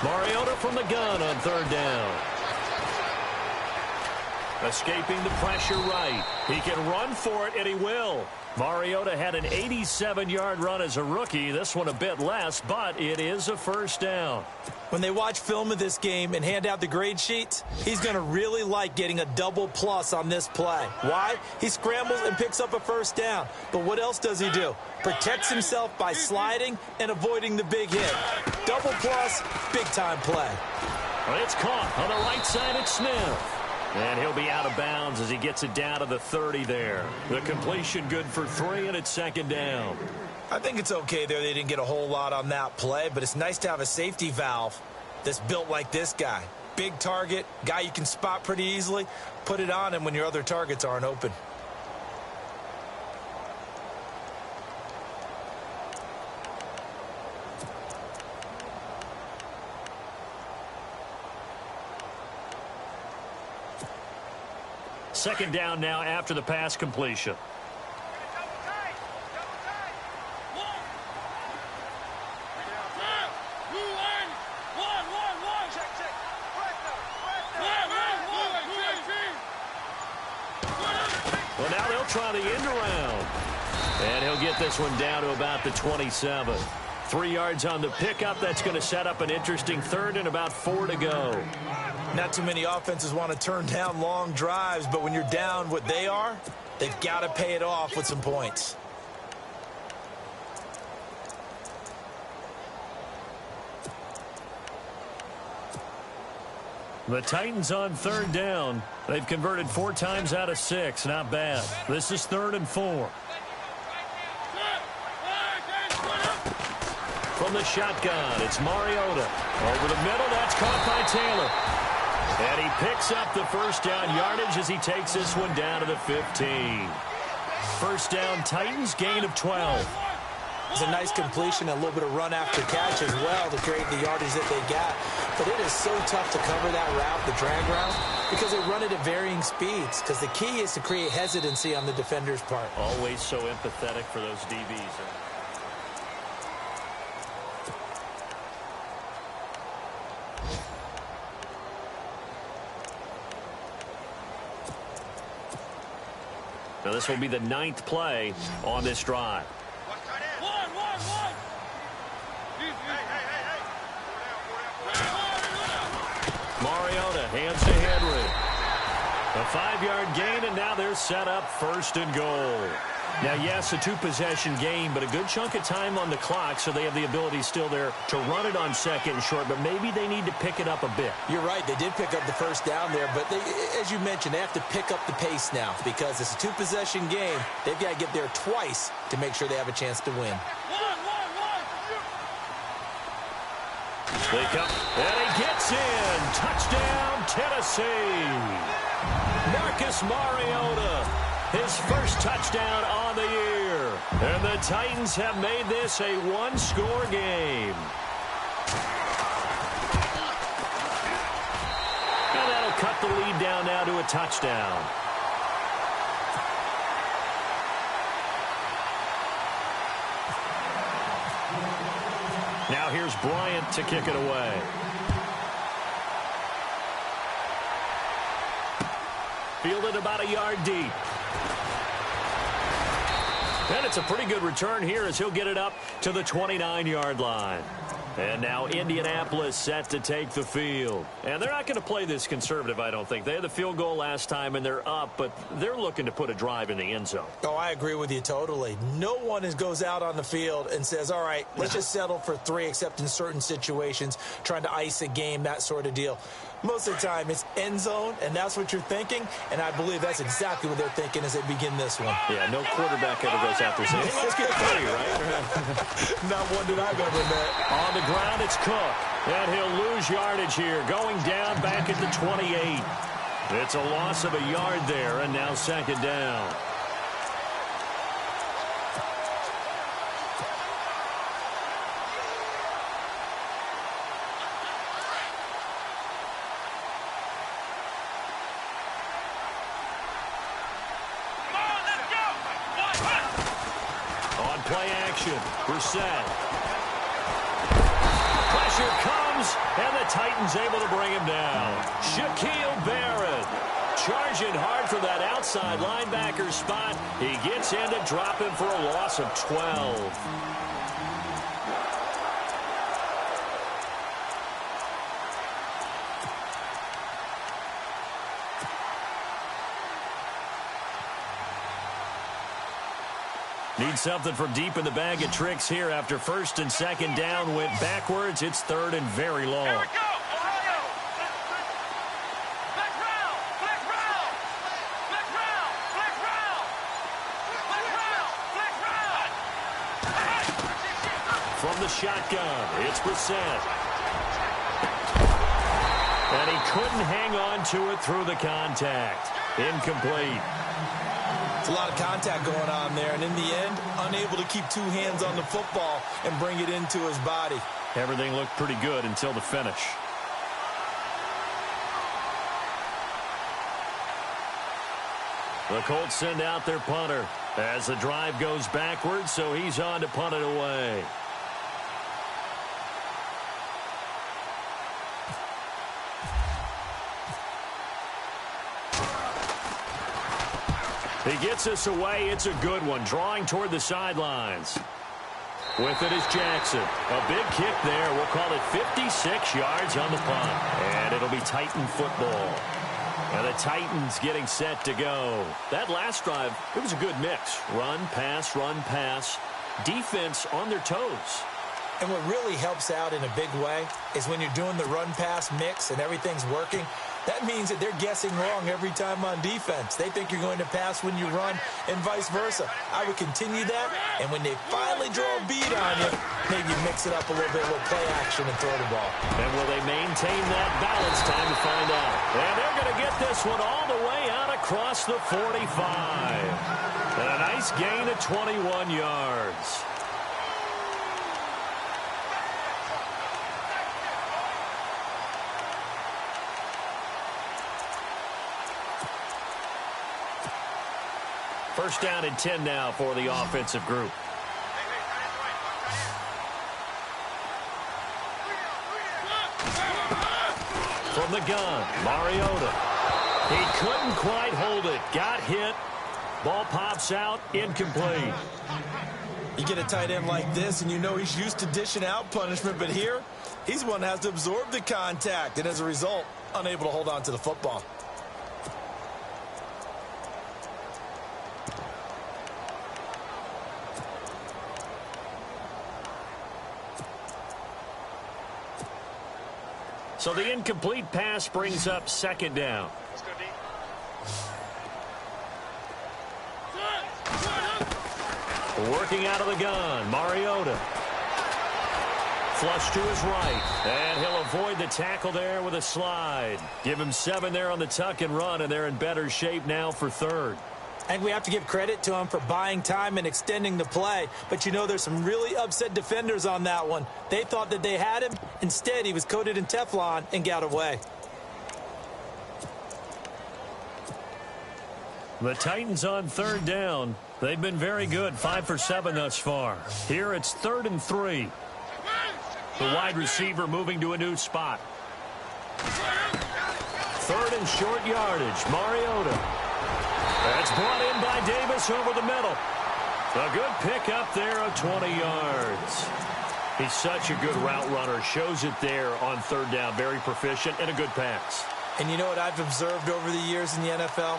Mariota from the gun on 3rd down. Escaping the pressure right. He can run for it, and he will. Mariota had an 87-yard run as a rookie. This one a bit less, but it is a 1st down. When they watch film of this game and hand out the grade sheets, he's going to really like getting a double plus on this play. Why? He scrambles and picks up a 1st down. But what else does he do? Protects himself by sliding and avoiding the big hit. Double plus, big-time play. Well, it's caught on the right side at Smith. And he'll be out of bounds as he gets it down to the 30 there. The completion good for 3, and it's 2nd down. I think it's okay there. They didn't get a whole lot on that play, but it's nice to have a safety valve that's built like this guy. Big target, guy you can spot pretty easily. Put it on him when your other targets aren't open. Second down now after the pass completion. Well, now they'll try the end around. And he'll get this one down to about the 27. 3 yards on the pickup. That's going to set up an interesting 3rd and about 4 to go. Not too many offenses want to turn down long drives, but when you're down what they are, they've got to pay it off with some points. The Titans on 3rd down. They've converted 4 times out of 6. Not bad. This is 3rd and 4. From the shotgun, it's Mariota. Over the middle, that's caught by Taylor. And he picks up the 1st down yardage as he takes this one down to the 15. 1st down, Titans, gain of 12. It's a nice completion, a little bit of run after catch as well to create the yardage that they got. But it is so tough to cover that route, the drag route, because they run it at varying speeds. Because the key is to create hesitancy on the defender's part. Always so empathetic for those DBs. Now this will be the 9th play on this drive. One. Mariota hands to Henry. A 5-yard gain, and now they're set up 1st and goal. Now, yes, a 2-possession game, but a good chunk of time on the clock, so they have the ability still there to run it on 2nd and short, but maybe they need to pick it up a bit. You're right. They did pick up the 1st down there, but they, as you mentioned, they have to pick up the pace now because it's a 2-possession game. They've got to get there twice to make sure they have a chance to win. They come, and he gets in. Touchdown, Tennessee. Marcus Mariota, his first touchdown on the year. And the Titans have made this a 1-score game. And that'll cut the lead down now to a touchdown. Now here's Bryant to kick it away. Fielded about a yard deep. And it's a pretty good return here as he'll get it up to the 29-yard line. And now Indianapolis set to take the field. And they're not going to play this conservative, I don't think. They had the field goal last time, and they're up, but they're looking to put a drive in the end zone. Oh, I agree with you totally. No one goes out on the field and says, all right, let's just settle for 3, except in certain situations, trying to ice a game, that sort of deal. Most of the time, it's end zone, and that's what you're thinking, and I believe that's exactly what they're thinking as they begin this one. Yeah, no quarterback ever goes out there saying, hey, let's get 3, right? Not one that I've ever met. On the ground, it's Cook, and he'll lose yardage here, going down back at the 28. It's a loss of a yard there, and now 2nd down. Brissett. Pressure comes, and the Titans able to bring him down. Shaquille Barrett charging hard for that outside linebacker spot. He gets in to drop him for a loss of 12. Need something from deep in the bag of tricks here after 1st and 2nd down went backwards. It's 3rd and very long. Here we go, Ohio. Flex round, flex round, flex round, flex round, flex round, flex round. From the shotgun, it's Brissett. And he couldn't hang on to it through the contact. Incomplete. It's a lot of contact going on there, and in the end, unable to keep 2 hands on the football and bring it into his body. Everything looked pretty good until the finish. The Colts send out their punter as the drive goes backwards, so he's on to punt it away. He gets us away. It's a good one. Drawing toward the sidelines. With it is Jackson. A big kick there. We'll call it 56 yards on the punt. And it'll be Titan football. And the Titans getting set to go. That last drive, it was a good mix. Run, pass. Defense on their toes. And what really helps out in a big way is when you're doing the run-pass mix and everything's working, that means that they're guessing wrong every time on defense. They think you're going to pass when you run and vice versa. I would continue that, and when they finally draw a beat on you, maybe mix it up a little bit with play action and throw the ball. And will they maintain that balance? Time to find out. And they're going to get this one all the way out across the 45. And a nice gain of 21 yards. First down and 10 now for the offensive group. From the gun, Mariota. He couldn't quite hold it. Got hit. Ball pops out, incomplete. You get a tight end like this, and you know he's used to dishing out punishment, but here, he's the one that has to absorb the contact, and as a result, unable to hold on to the football. So the incomplete pass brings up second down. Working out of the gun, Mariota. Flush to his right, and he'll avoid the tackle there with a slide. Give him 7 there on the tuck and run, and they're in better shape now for third. And we have to give credit to him for buying time and extending the play. But you know there's some really upset defenders on that one. They thought that they had him. Instead, he was coated in Teflon and got away. The Titans on third down. They've been very good, 5 for 7 thus far. Here it's 3rd and 3. The wide receiver moving to a new spot. 3rd and short yardage, Mariota. That's brought in by Davis over the middle. A good pickup there of 20 yards. He's such a good route runner. Shows it there on third down. Very proficient and a good pass. And you know what I've observed over the years in the NFL?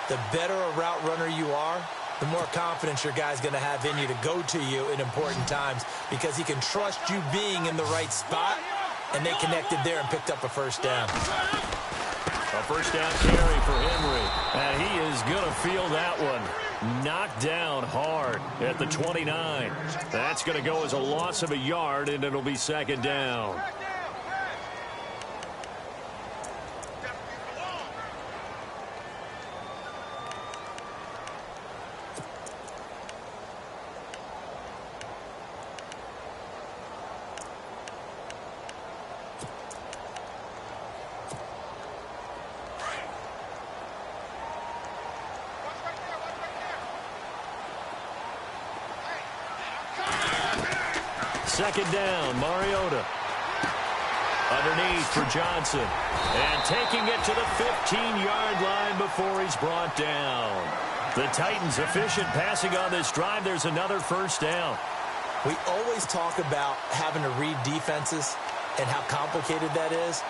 The better a route runner you are, the more confidence your guy's going to have in you to go to you in important times because he can trust you being in the right spot, and they connected there and picked up a first down. A first down carry for Henry, and he is going to feel that one. Knocked down hard at the 29. That's going to go as a loss of a yard, and it'll be second down. Second down, Mariota. Underneath for Johnson. And taking it to the 15-yard line before he's brought down. The Titans efficient passing on this drive. There's another first down. We always talk about having to read defenses and how complicated that is.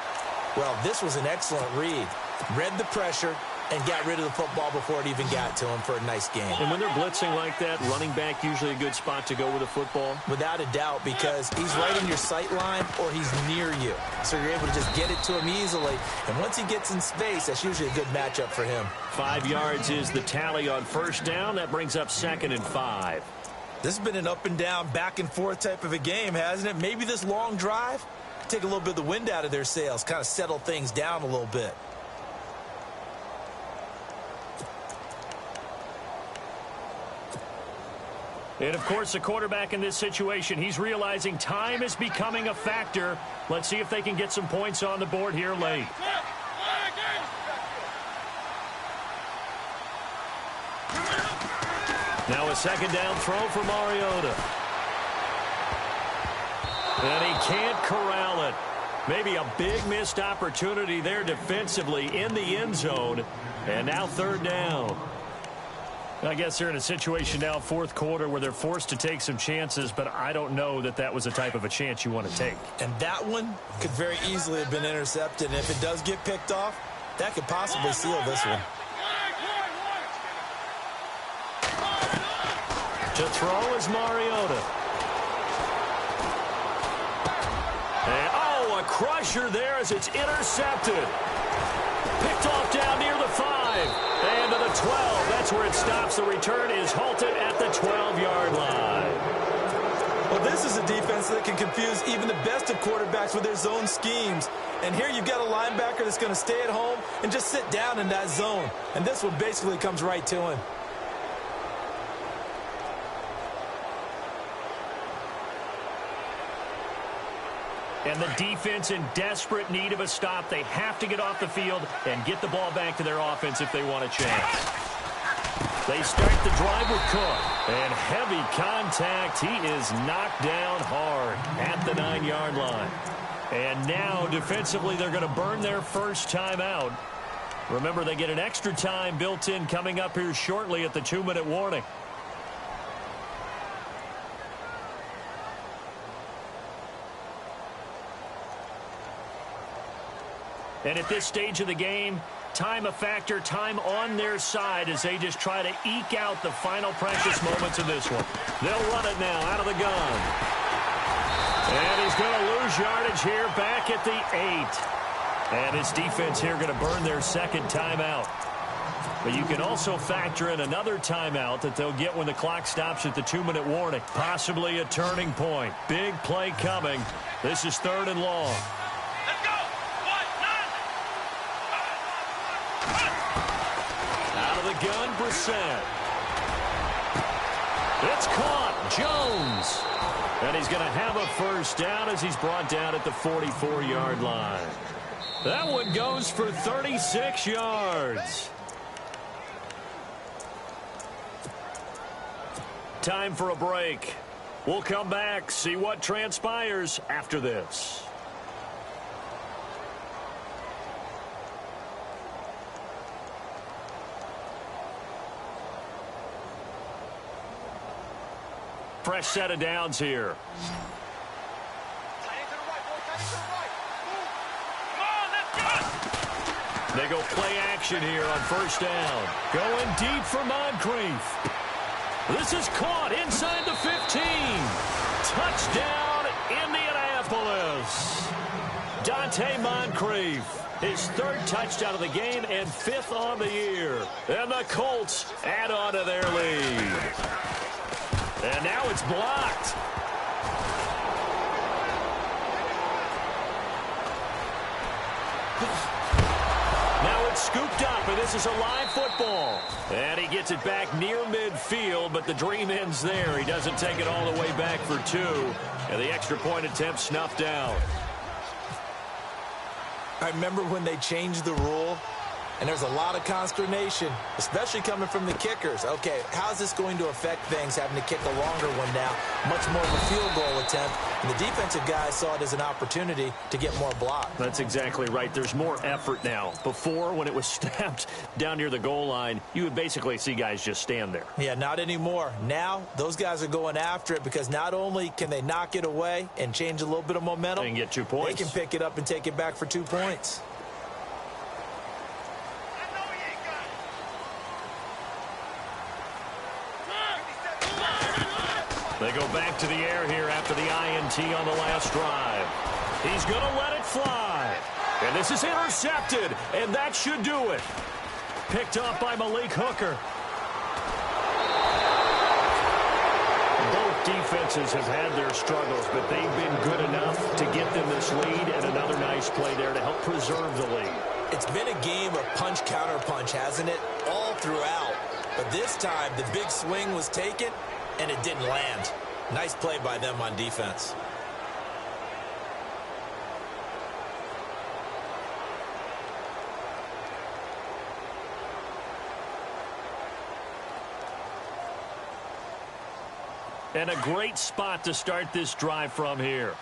Well, this was an excellent read. Read the pressure and got rid of the football before it even got to him for a nice game. And when they're blitzing like that, running back usually a good spot to go with a football? Without a doubt, because he's right in your sight line or he's near you. So you're able to just get it to him easily. And once he gets in space, that's usually a good matchup for him. 5 yards is the tally on first down. That brings up 2nd and 5. This has been an up and down, back and forth type of a game, hasn't it? Maybe this long drive take a little bit of the wind out of their sails, kind of settle things down a little bit. And, of course, the quarterback in this situation, he's realizing time is becoming a factor. Let's see if they can get some points on the board here late. Now a second down throw for Mariota. And he can't corral it. Maybe a big missed opportunity there defensively in the end zone. And now third down. I guess they're in a situation now, fourth quarter, where they're forced to take some chances, but I don't know that that was a type of a chance you want to take. And that one could very easily have been intercepted. And if it does get picked off, that could possibly seal this one. To throw is Mariota. And, oh, a crusher there as it's intercepted. Picked off down near the 5. And to the 12. That's where it stops. The return is halted at the 12-yard line. Well, this is a defense that can confuse even the best of quarterbacks with their zone schemes. And here you've got a linebacker that's going to stay at home and just sit down in that zone. And this one basically comes right to him. And the defense in desperate need of a stop. They have to get off the field and get the ball back to their offense if they want a chance. They start the drive with Cook. And heavy contact. He is knocked down hard at the 9-yard line. And now, defensively, they're going to burn their first time out. Remember, they get an extra time built in coming up here shortly at the 2-minute warning. And at this stage of the game, time a factor, time on their side as they just try to eke out the final precious moments of this one. They'll run it now out of the gun. And he's going to lose yardage here back at the 8. And his defense here going to burn their second timeout. But you can also factor in another timeout that they'll get when the clock stops at the 2-minute warning. Possibly a turning point. Big play coming. This is 3rd and long. The gun, Brissett. It's caught. Jones. And he's going to have a first down as he's brought down at the 44-yard line. That one goes for 36 yards. Time for a break. We'll come back, see what transpires after this. Fresh set of downs here. They go play action here on first down. Going deep for Moncrief. This is caught inside the 15. Touchdown, Indianapolis. Dante Moncrief, his 3rd touchdown of the game and 5th on the year. And the Colts add on to their lead. And now it's blocked. Now it's scooped up, and this is a live football. And he gets it back near midfield, but the dream ends there. He doesn't take it all the way back for 2. And the extra point attempt snuffed out. I remember when they changed the rule, and there's a lot of consternation, especially coming from the kickers. Okay, how's this going to affect things, having to kick a longer one now, much more of a field goal attempt? And the defensive guys saw it as an opportunity to get more block. That's exactly right. There's more effort now. Before, when it was snapped down near the goal line, you would basically see guys just stand there. Yeah, not anymore. Now, those guys are going after it because not only can they knock it away and change a little bit of momentum, and get 2 points. They can pick it up and take it back for 2 points. They go back to the air here after the INT on the last drive. He's going to let it fly. And this is intercepted, and that should do it. Picked up by Malik Hooker. Both defenses have had their struggles, but they've been good enough to get them this lead, and another nice play there to help preserve the lead. It's been a game of punch-counter-punch, hasn't it? All throughout. But this time, the big swing was taken, and it didn't land. Nice play by them on defense. And a great spot to start this drive from here.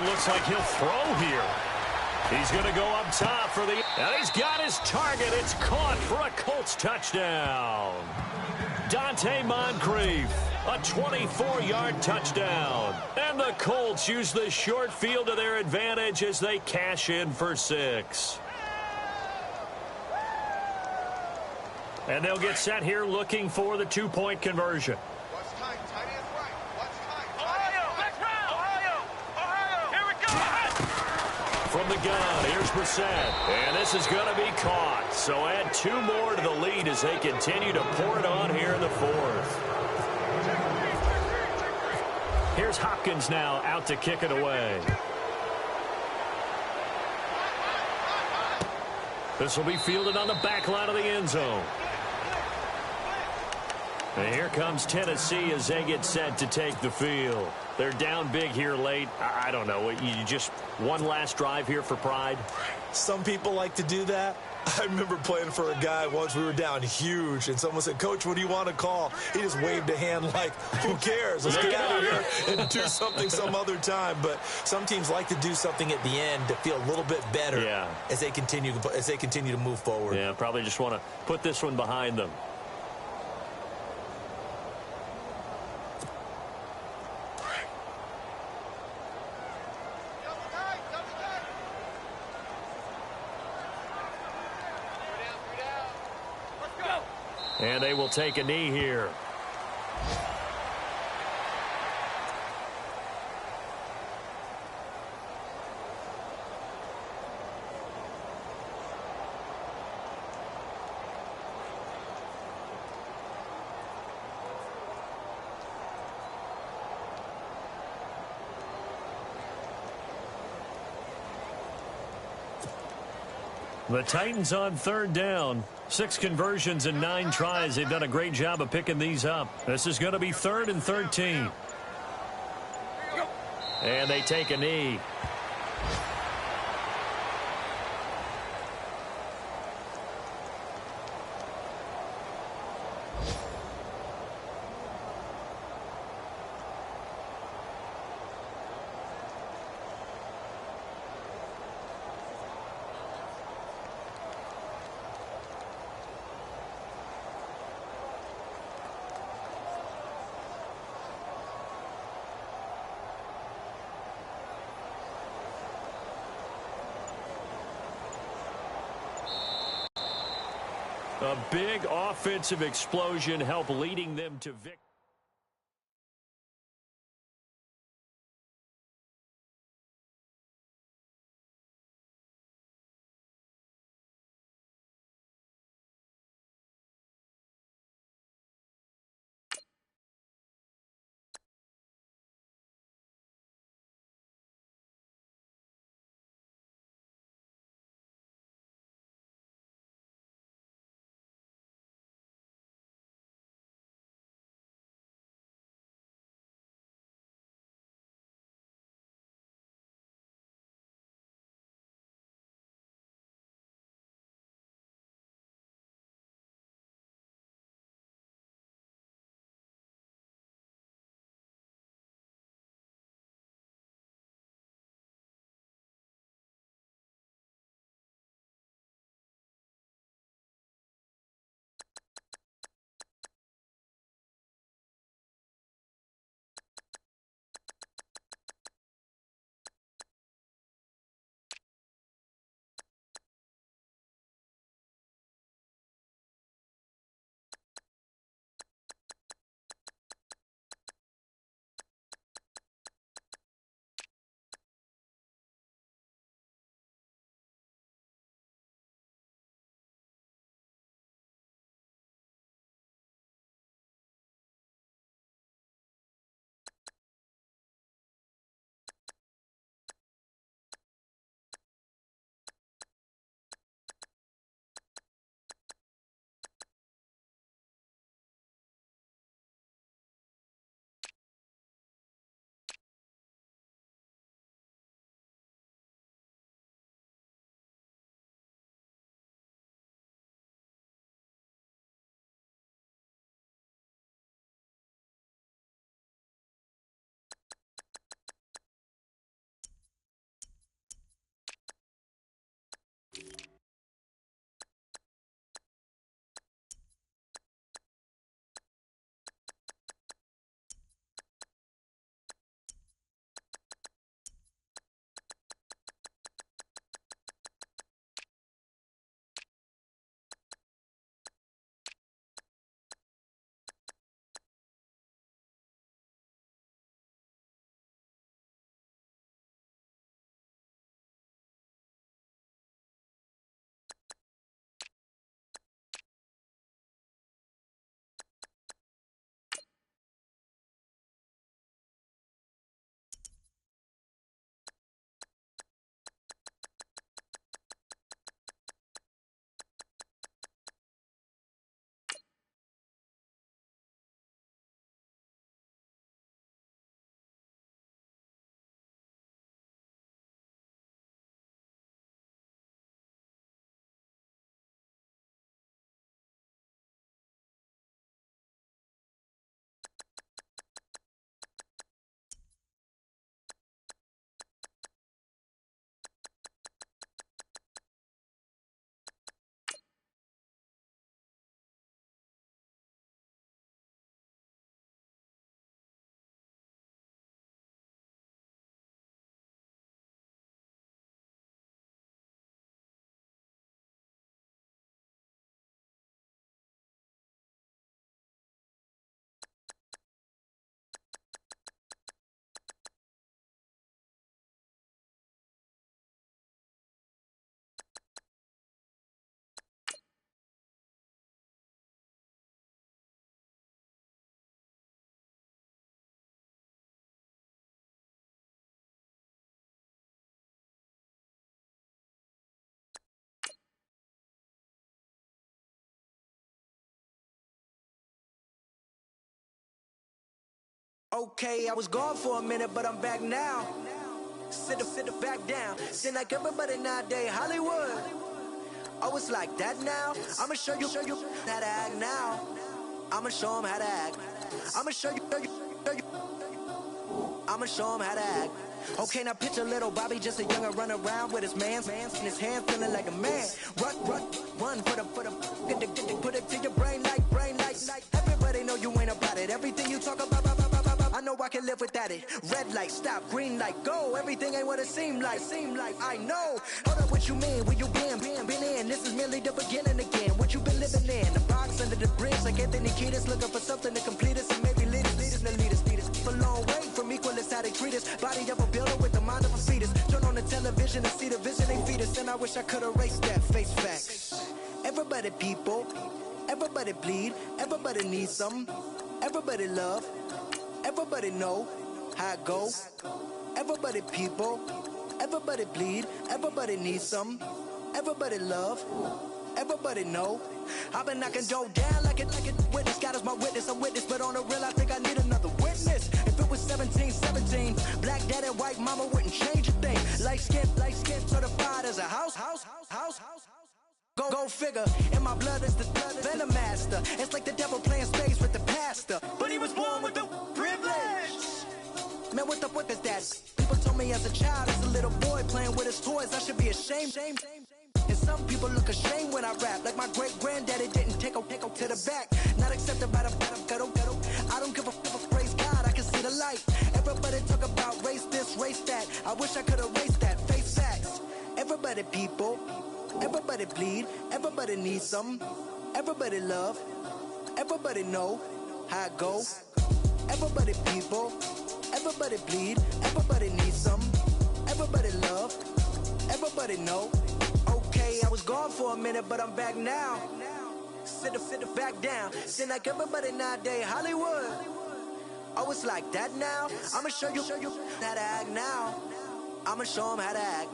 Looks like he'll throw here. He's going to go up top for the... And he's got his target. It's caught for a Colts touchdown. Dante Moncrief, a 24-yard touchdown. And the Colts use the short field to their advantage as they cash in for 6. And they'll get set here looking for the 2-point conversion. From the gun, here's Brissett. And this is going to be caught. So add 2 more to the lead as they continue to pour it on here in the 4th. Here's Hopkins now out to kick it away. This will be fielded on the back line of the end zone. And here comes Tennessee as they get set to take the field. They're down big here late. I don't know. You just one last drive here for pride? Some people like to do that. I remember playing for a guy once. We were down huge, and someone said, "Coach, what do you want to call?" He just waved a hand like, "Who cares? Let's get out of here and do something some other time." But some teams like to do something at the end to feel a little bit better as they continue to move forward. Yeah, probably just want to put this one behind them. And they will take a knee here. The Titans on third down. 6 conversions and 9 tries. They've done a great job of picking these up. This is going to be 3rd and 13. And they take a knee. A big offensive explosion helped leading them to victory. Okay, I was gone for a minute, but I'm back now. Sit back down. Seem like everybody nowadays, Hollywood. Oh, it's like that now? I'ma show you how to act now. I'ma show 'em how to act. I'ma show you. I'ma show 'em how to act. Okay, now picture little Bobby, just a young'un run around with his man's in his hand, feeling like a man. Run for the put it to your brain like. Everybody know you ain't about it. Everything you talk about, I know I can live without it. Red light, stop, green light, go. Everything ain't what it seemed like. I know. Hold up, what you mean? Where you been in? This is merely the beginning again. What you been living in? The box under the bridge, like Anthony Kiedis, looking for something to complete us and maybe lead us. For long way from equalists, how they treat us. Body of a builder with the mind of a fetus. Turn on the television and see the vision they feed us. And I wish I could erase that. Face facts. Everybody people, everybody bleed, everybody needs some, everybody love, everybody know how it go. Everybody people, everybody bleed, everybody needs some, everybody love, everybody know. I've been knocking dough down like it witness. God is my witness, I'm witness, but on the real I think I need another witness. If it was 17, black dad and white mama wouldn't change a thing. Light skin certified as a house. Go figure, in my blood is the venom master. It's like the devil playing space with the pastor. But he was born with the privilege. Man, what the fuck is that? People told me as a child, as a little boy playing with his toys, I should be ashamed. And some people look ashamed when I rap, like my great granddaddy didn't take to the back. Not accepted by the ghetto. I don't give a praise God, I can see the light. Everybody talk about race this, race that. I wish I could erase that. Face facts. Everybody people, everybody bleed, everybody needs some, everybody love, everybody know how it go. Everybody people, everybody bleed, everybody needs some, everybody love, everybody know. Okay, I was gone for a minute, but I'm back now. Sit back down. Seem like everybody nowadays, Hollywood. Oh, it's like that now? I'ma show you how to act now. I'ma show 'em how to act.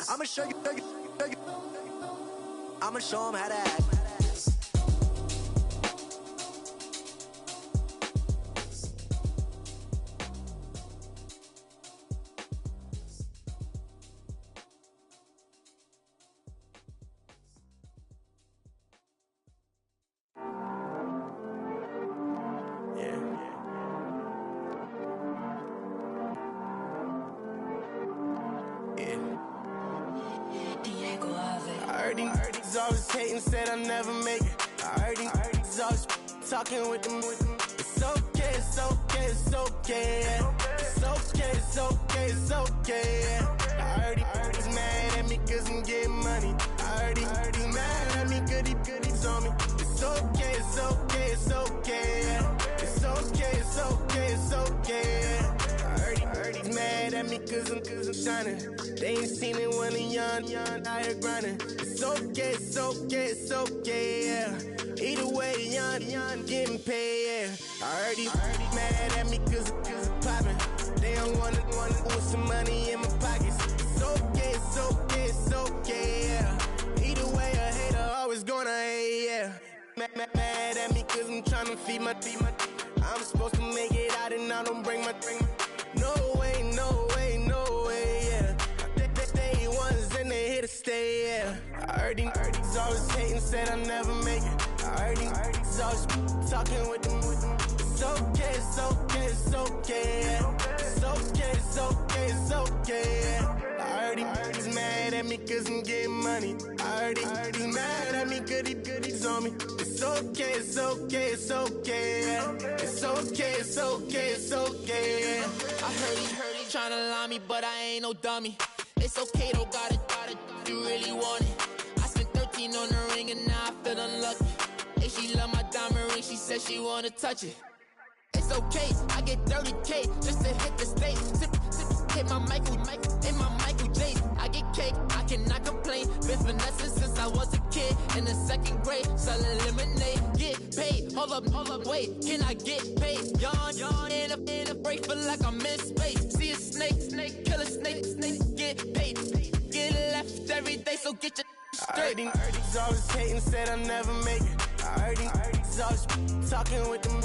I'ma show you. I'ma show 'em how to act. He's always hating, said I'll never make it. I heard he's always talking with them. It's okay, it's okay, it's okay. It's okay, it's okay, it's okay. I heard he's mad at me cause I'm getting money. I heard he's mad at me cause he's on me. It's okay, it's okay, it's okay. It's okay, it's okay, it's okay. I heard he's mad at me cause I'm shining. They ain't seen it when I'm young, out here grinding. It's okay, it's okay, it's okay, yeah. Either way, young, getting paid, yeah. I heard he's mad at me cause I'm poppin'. They don't wanna put some money in my pockets. It's okay, it's okay, it's okay, yeah. Either way, a hater always gonna hate, yeah. Mad at me cause I'm tryna feed my I'm supposed to make it out and I don't bring my No way, no way, no way, yeah. They ones and they here to stay, yeah. I heard he's always hating, said I'll never make it. I heard he's always talking with them. It's okay, it's okay, it's okay, yeah. It's okay, it's okay, it's okay, yeah. I heard he's mad at me cause I'm getting money. I heard he's mad at me cause he's on me. It's okay, it's okay, it's okay, yeah. It's okay, it's okay, it's okay, yeah. I heard he tryna lie me, but I ain't no dummy. It's okay though, got it, you really want it. I spent 13 on the ring and now I feel unlucky. Hey, she love my diamond ring, she said she wanna touch it. It's okay, I get 30K just to hit the stage. Sip, hit my Michael in my Michael J's. I get cake, I cannot complain. Been finessing since I was a kid in the 2nd grade. Selling lemonade, get paid. Hold up, wait, can I get paid? Yawn, in a break, feel like I'm in space. See a snake, kill a snake, get paid. Get left every day, so get your straight. I heard he's always hating, said I'll never make it. I heard he's always talking with them.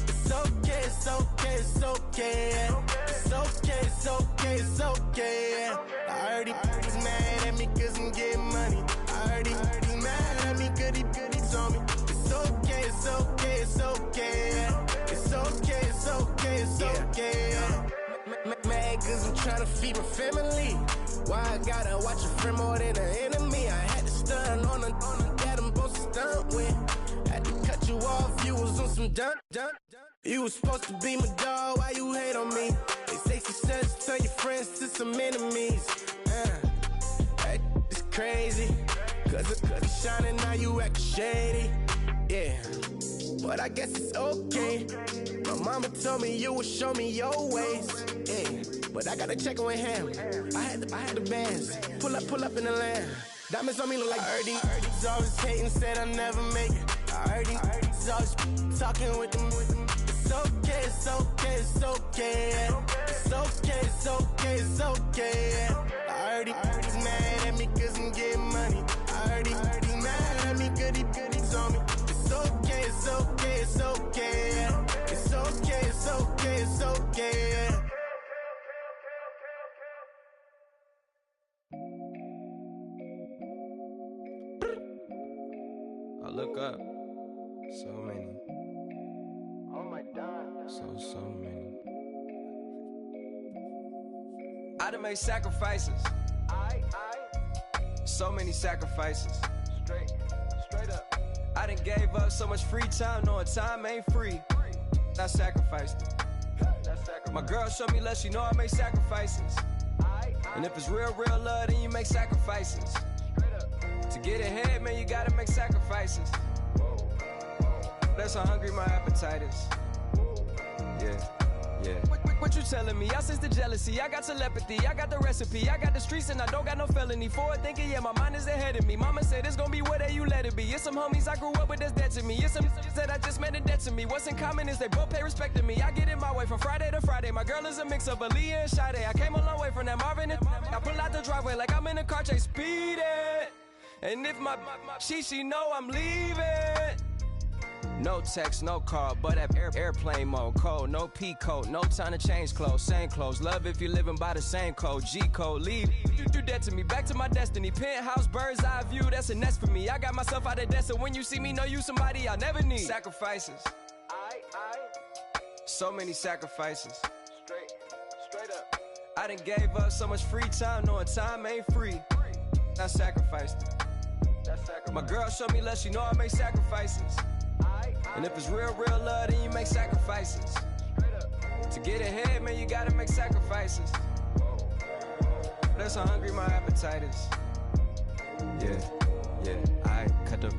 It's okay, it's okay, it's okay. okay. It's okay, it's okay, it's okay. I heard he's mad at me cause I'm getting money. I heard he's mad at me cause he's on me. It's okay, it's okay, it's okay. It's okay, it's okay, it's okay. Mad cause I'm trying to feed my family. Why I gotta watch a friend more than an enemy? I had to stun on the that I'm supposed to stunt with. Had to cut you off, you was on some dun. You was supposed to be my dog, why you hate on me? They say success turn your friends to some enemies. That is crazy. Cause it's shining, now you acting shady. Yeah, but I guess it's okay. My mama told me you would show me your ways. Yeah, but I gotta check with him. I had the bands. Pull up in the land. Diamonds on me look like Ernie. He's always hating, said I'll never make it. I heard he's always talking with them. It's okay, it's okay, it's okay. It's okay, it's okay, it's okay. I heard he's mad at me cause I'm getting money. I heard he's mad at me cause he's on me. It's okay, it's okay, it's okay. It's okay, it's okay, it's okay. I look up, so many. Oh my God. So many. I done made sacrifices. So many sacrifices. Straight up. I done gave up so much free time, knowing time ain't free. I sacrificed it. My girl showed me love, she know I make sacrifices. And if it's real love, then you make sacrifices. To get ahead, man, you gotta make sacrifices. That's how hungry my appetite is. Yeah. What you telling me? I sense the jealousy, I got telepathy, I got the recipe, I got the streets and I don't got no felony. Forward thinking, yeah, my mind is ahead of me. Mama said it's gonna be whatever you let it be. It's some homies I grew up with that's dead to me. It's some that I just met in debt to me. What's in common is they both pay respect to me. I get in my way from Friday to Friday. My girl is a mix of Aaliyah and Sade. I came a long way from that Marvin and I pull out the driveway like I'm in a car chase speeding. And if my she know I'm leaving. No text, no call, but at airplane mode. Code, no P code, no time to change clothes. Same clothes, love if you're living by the same code. G code, leave. You do that to me, back to my destiny. Penthouse, bird's eye view, that's a nest for me. I got myself out of debt, so when you see me, know you somebody I'll never need. Sacrifices. So many sacrifices. Straight up. I done gave up so much free time, knowing time ain't free. I sacrificed it. My girl showed me love, she know I make sacrifices. And if it's real love, then you make sacrifices. To get ahead, man, you gotta make sacrifices. That's how hungry my appetite is. Yeah. I cut the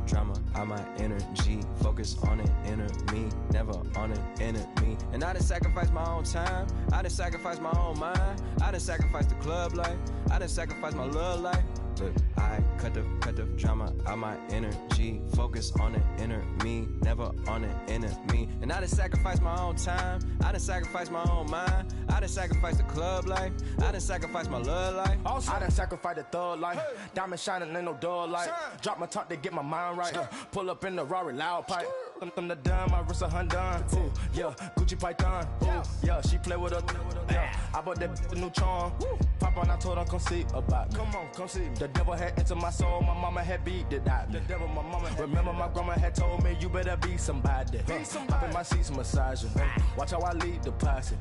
drama out my energy. Focus on an inner me, never on an enemy. And I done sacrificed my own time. I done sacrificed my own mind. I done sacrificed the club life. I done sacrificed my love life. But I cut the drama out my energy. Focus on the inner me, never on the enemy. And I done sacrificed my own time. I done sacrificed my own mind. I done sacrificed the club life. I done sacrificed my love life. Also, I done sacrificed the thug life. Diamond shining, ain't no dull light. Drop my top to get my mind right. Pull up in the Rari loud pipe. Them the dime, my wrist a Hyundai. Ooh, yeah, Gucci Python. Ooh, yeah, she play with her. Yeah, I bought that new charm. Pop on, I told her come see about me. Come on, come see me. The devil had entered my soul, my mama had beat it out. The devil, my mama had remember my grandma had told me you better be somebody. Hop in my seats, massaging. Watch how I lead the posse.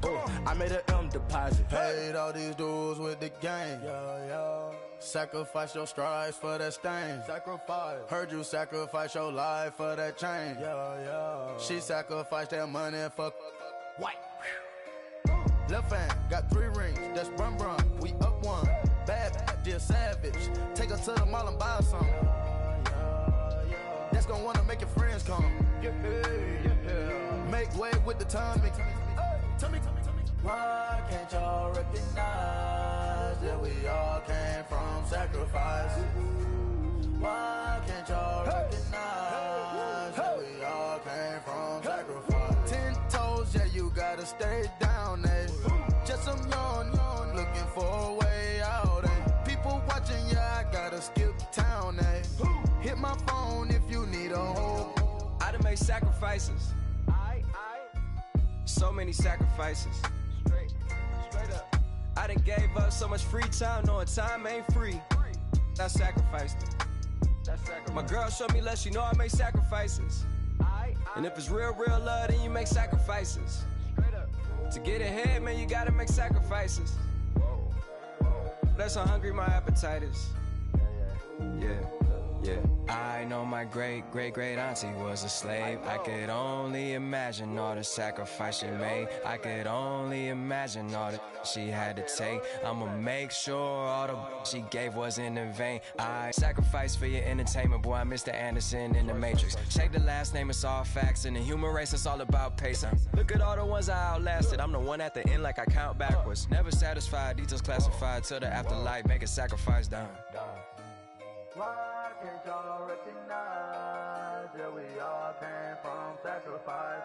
I made an M deposit. Paid all these dudes with the game. Sacrifice your strides for that stain. Sacrifice. Heard you sacrifice your life for that chain. She sacrificed that money for white. Left hand got 3 rings. That's brum. We up one. Bad, dear savage. Take her to the mall and buy some. That's gonna wanna make your friends come. Make way with the timing. Tell me. Why can't y'all recognize that we all came from sacrifice? Why can't y'all recognize that we all came from sacrifice? 10 toes, yeah, you gotta stay down, eh? Just some yawn, looking for a way out, eh? People watching, yeah, I gotta skip town, eh? Hit my phone if you need a hold. I done made sacrifices. So many sacrifices. Straight up. I done gave up so much free time, knowing time ain't free. I sacrificed it. My girl showed me love, she know I make sacrifices. And if it's real love, then you make sacrifices. To get ahead, man, you gotta make sacrifices. That's how hungry my appetite is. Yeah. I know my great auntie was a slave. I could only imagine all the sacrifice she made. I could only imagine all the she had to take. I'ma make sure all the she gave wasn't in vain. I sacrifice for your entertainment, boy. I'm Mr. Anderson in the Matrix. Check the last name, it's all facts. In the human race, it's all about pacing. Look at all the ones I outlasted. I'm the one at the end like I count backwards. Never satisfied, details classified till the afterlife. Make a sacrifice down. Why can't y'all recognize that we all came from sacrifice?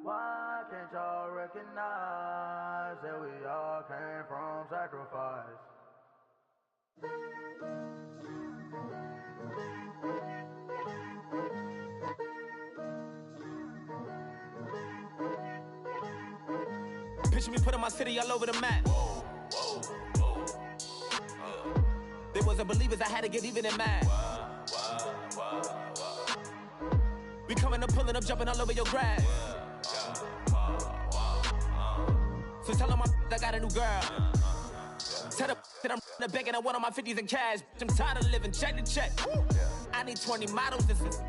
Why can't y'all recognize that we all came from sacrifice? Picture me putting my city all over the map. They wasn't believers, I had to get even in mad. We coming up, pulling up, jumping all over your grass. So tell them I got a new girl. Tell them that I'm in the bank and I want all my 50s in cash. I'm tired of living check to check. I need 20 models, this is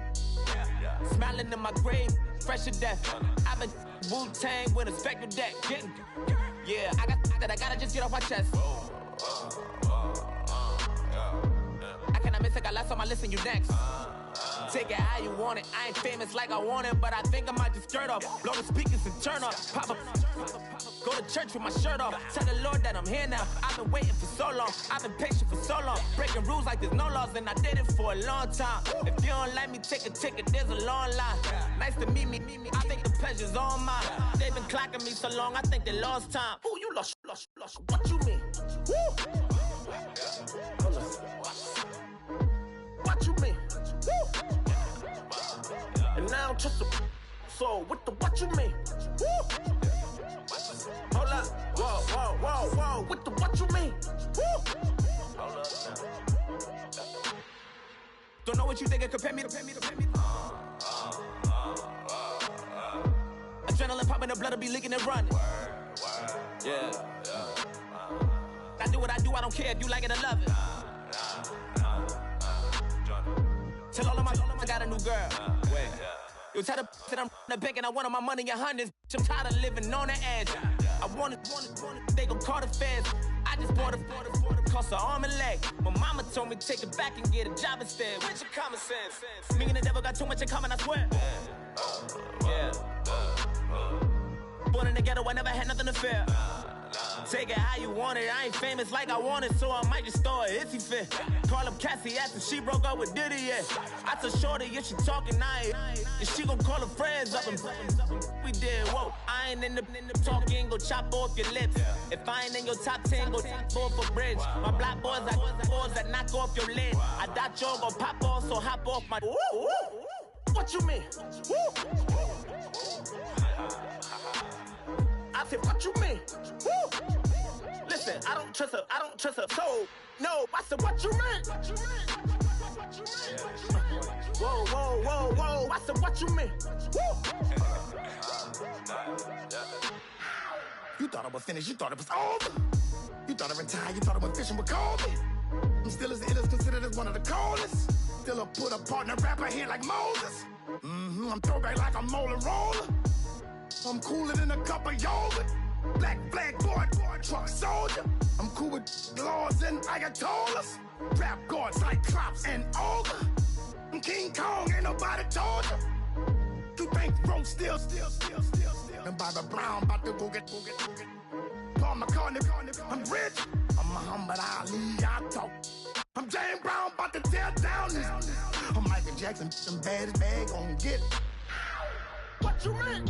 smiling in my grave, fresh to death. I've been Wu-Tang with a spectral deck. Yeah, I gotta just get off my chest. I got last on my list and you next. Take it how you want it. I ain't famous like I want it, but I think I might just skirt off. Blow the speakers and turn up. Pop up. Go to church with my shirt off. Tell the Lord that I'm here now. I've been waiting for so long. I've been patient for so long. Breaking rules like there's no laws, and I did it for a long time. If you don't like me, take a ticket. There's a long line. Nice to meet me. I think the pleasure's all mine. They've been clocking me so long, I think they lost time. Ooh, you lost. What you mean? Woo! What you mean? Woo! And now I'm just a so what you mean? Woo! Hold up, whoa, what you mean? Woo! Hold up now. Don't know what you think, compare me. Adrenaline popping, the blood will be leaking and running. Yeah. I do what I do, I don't care if you like it or love it. Tell all of my I got a new girl. Wait. You tell the that I'm in the bank and I want all my money in hundreds. I'm tired of living on the edge. I want it, they gon' call the feds. I just bought a cost an arm and leg. My mama told me take it back and get a job instead. Where's your common sense? Me and the devil got too much in common, I swear. Yeah. Born in the ghetto, I never had nothing to fear. Take it how you want it. I ain't famous like I want it, so I might just throw a hissy fit. Call up Cassie after she broke up with Diddy, yeah. I told Shorty if she talking, and she gon' call her friends up and we did, whoa. I ain't in the talking, go chop off your lips. If I ain't in your top 10, go top for bridge. My black boys, I got boys that knock off your lid. I thought y'all gon' pop off, so hop off my. What you mean? I said, what you mean? Woo! Listen, I don't trust her soul. No, I said, what you mean? Whoa. I said, what you mean? Woo! You thought I was finished, you thought it was over. You thought I retired, you thought I went fishing with Kobe. I'm still as ill as considered as one of the coldest. Still a put a partner rapper here like Moses. I'm throwback like a molar roller. I'm cooler than a cup of yogurt. Black flag boy, truck soldier. I'm cool with laws and Ayatollahs. Rap guards, Cyclops and Ogre. I'm King Kong, ain't nobody told you. You think road still. And Bobby Brown about to go get. Paul McCartney, I'm rich. I'm Muhammad Ali, I talk. I'm James Brown, about to tear down this. I'm Michael Jackson, some baddest bag gon' get it. What you mean?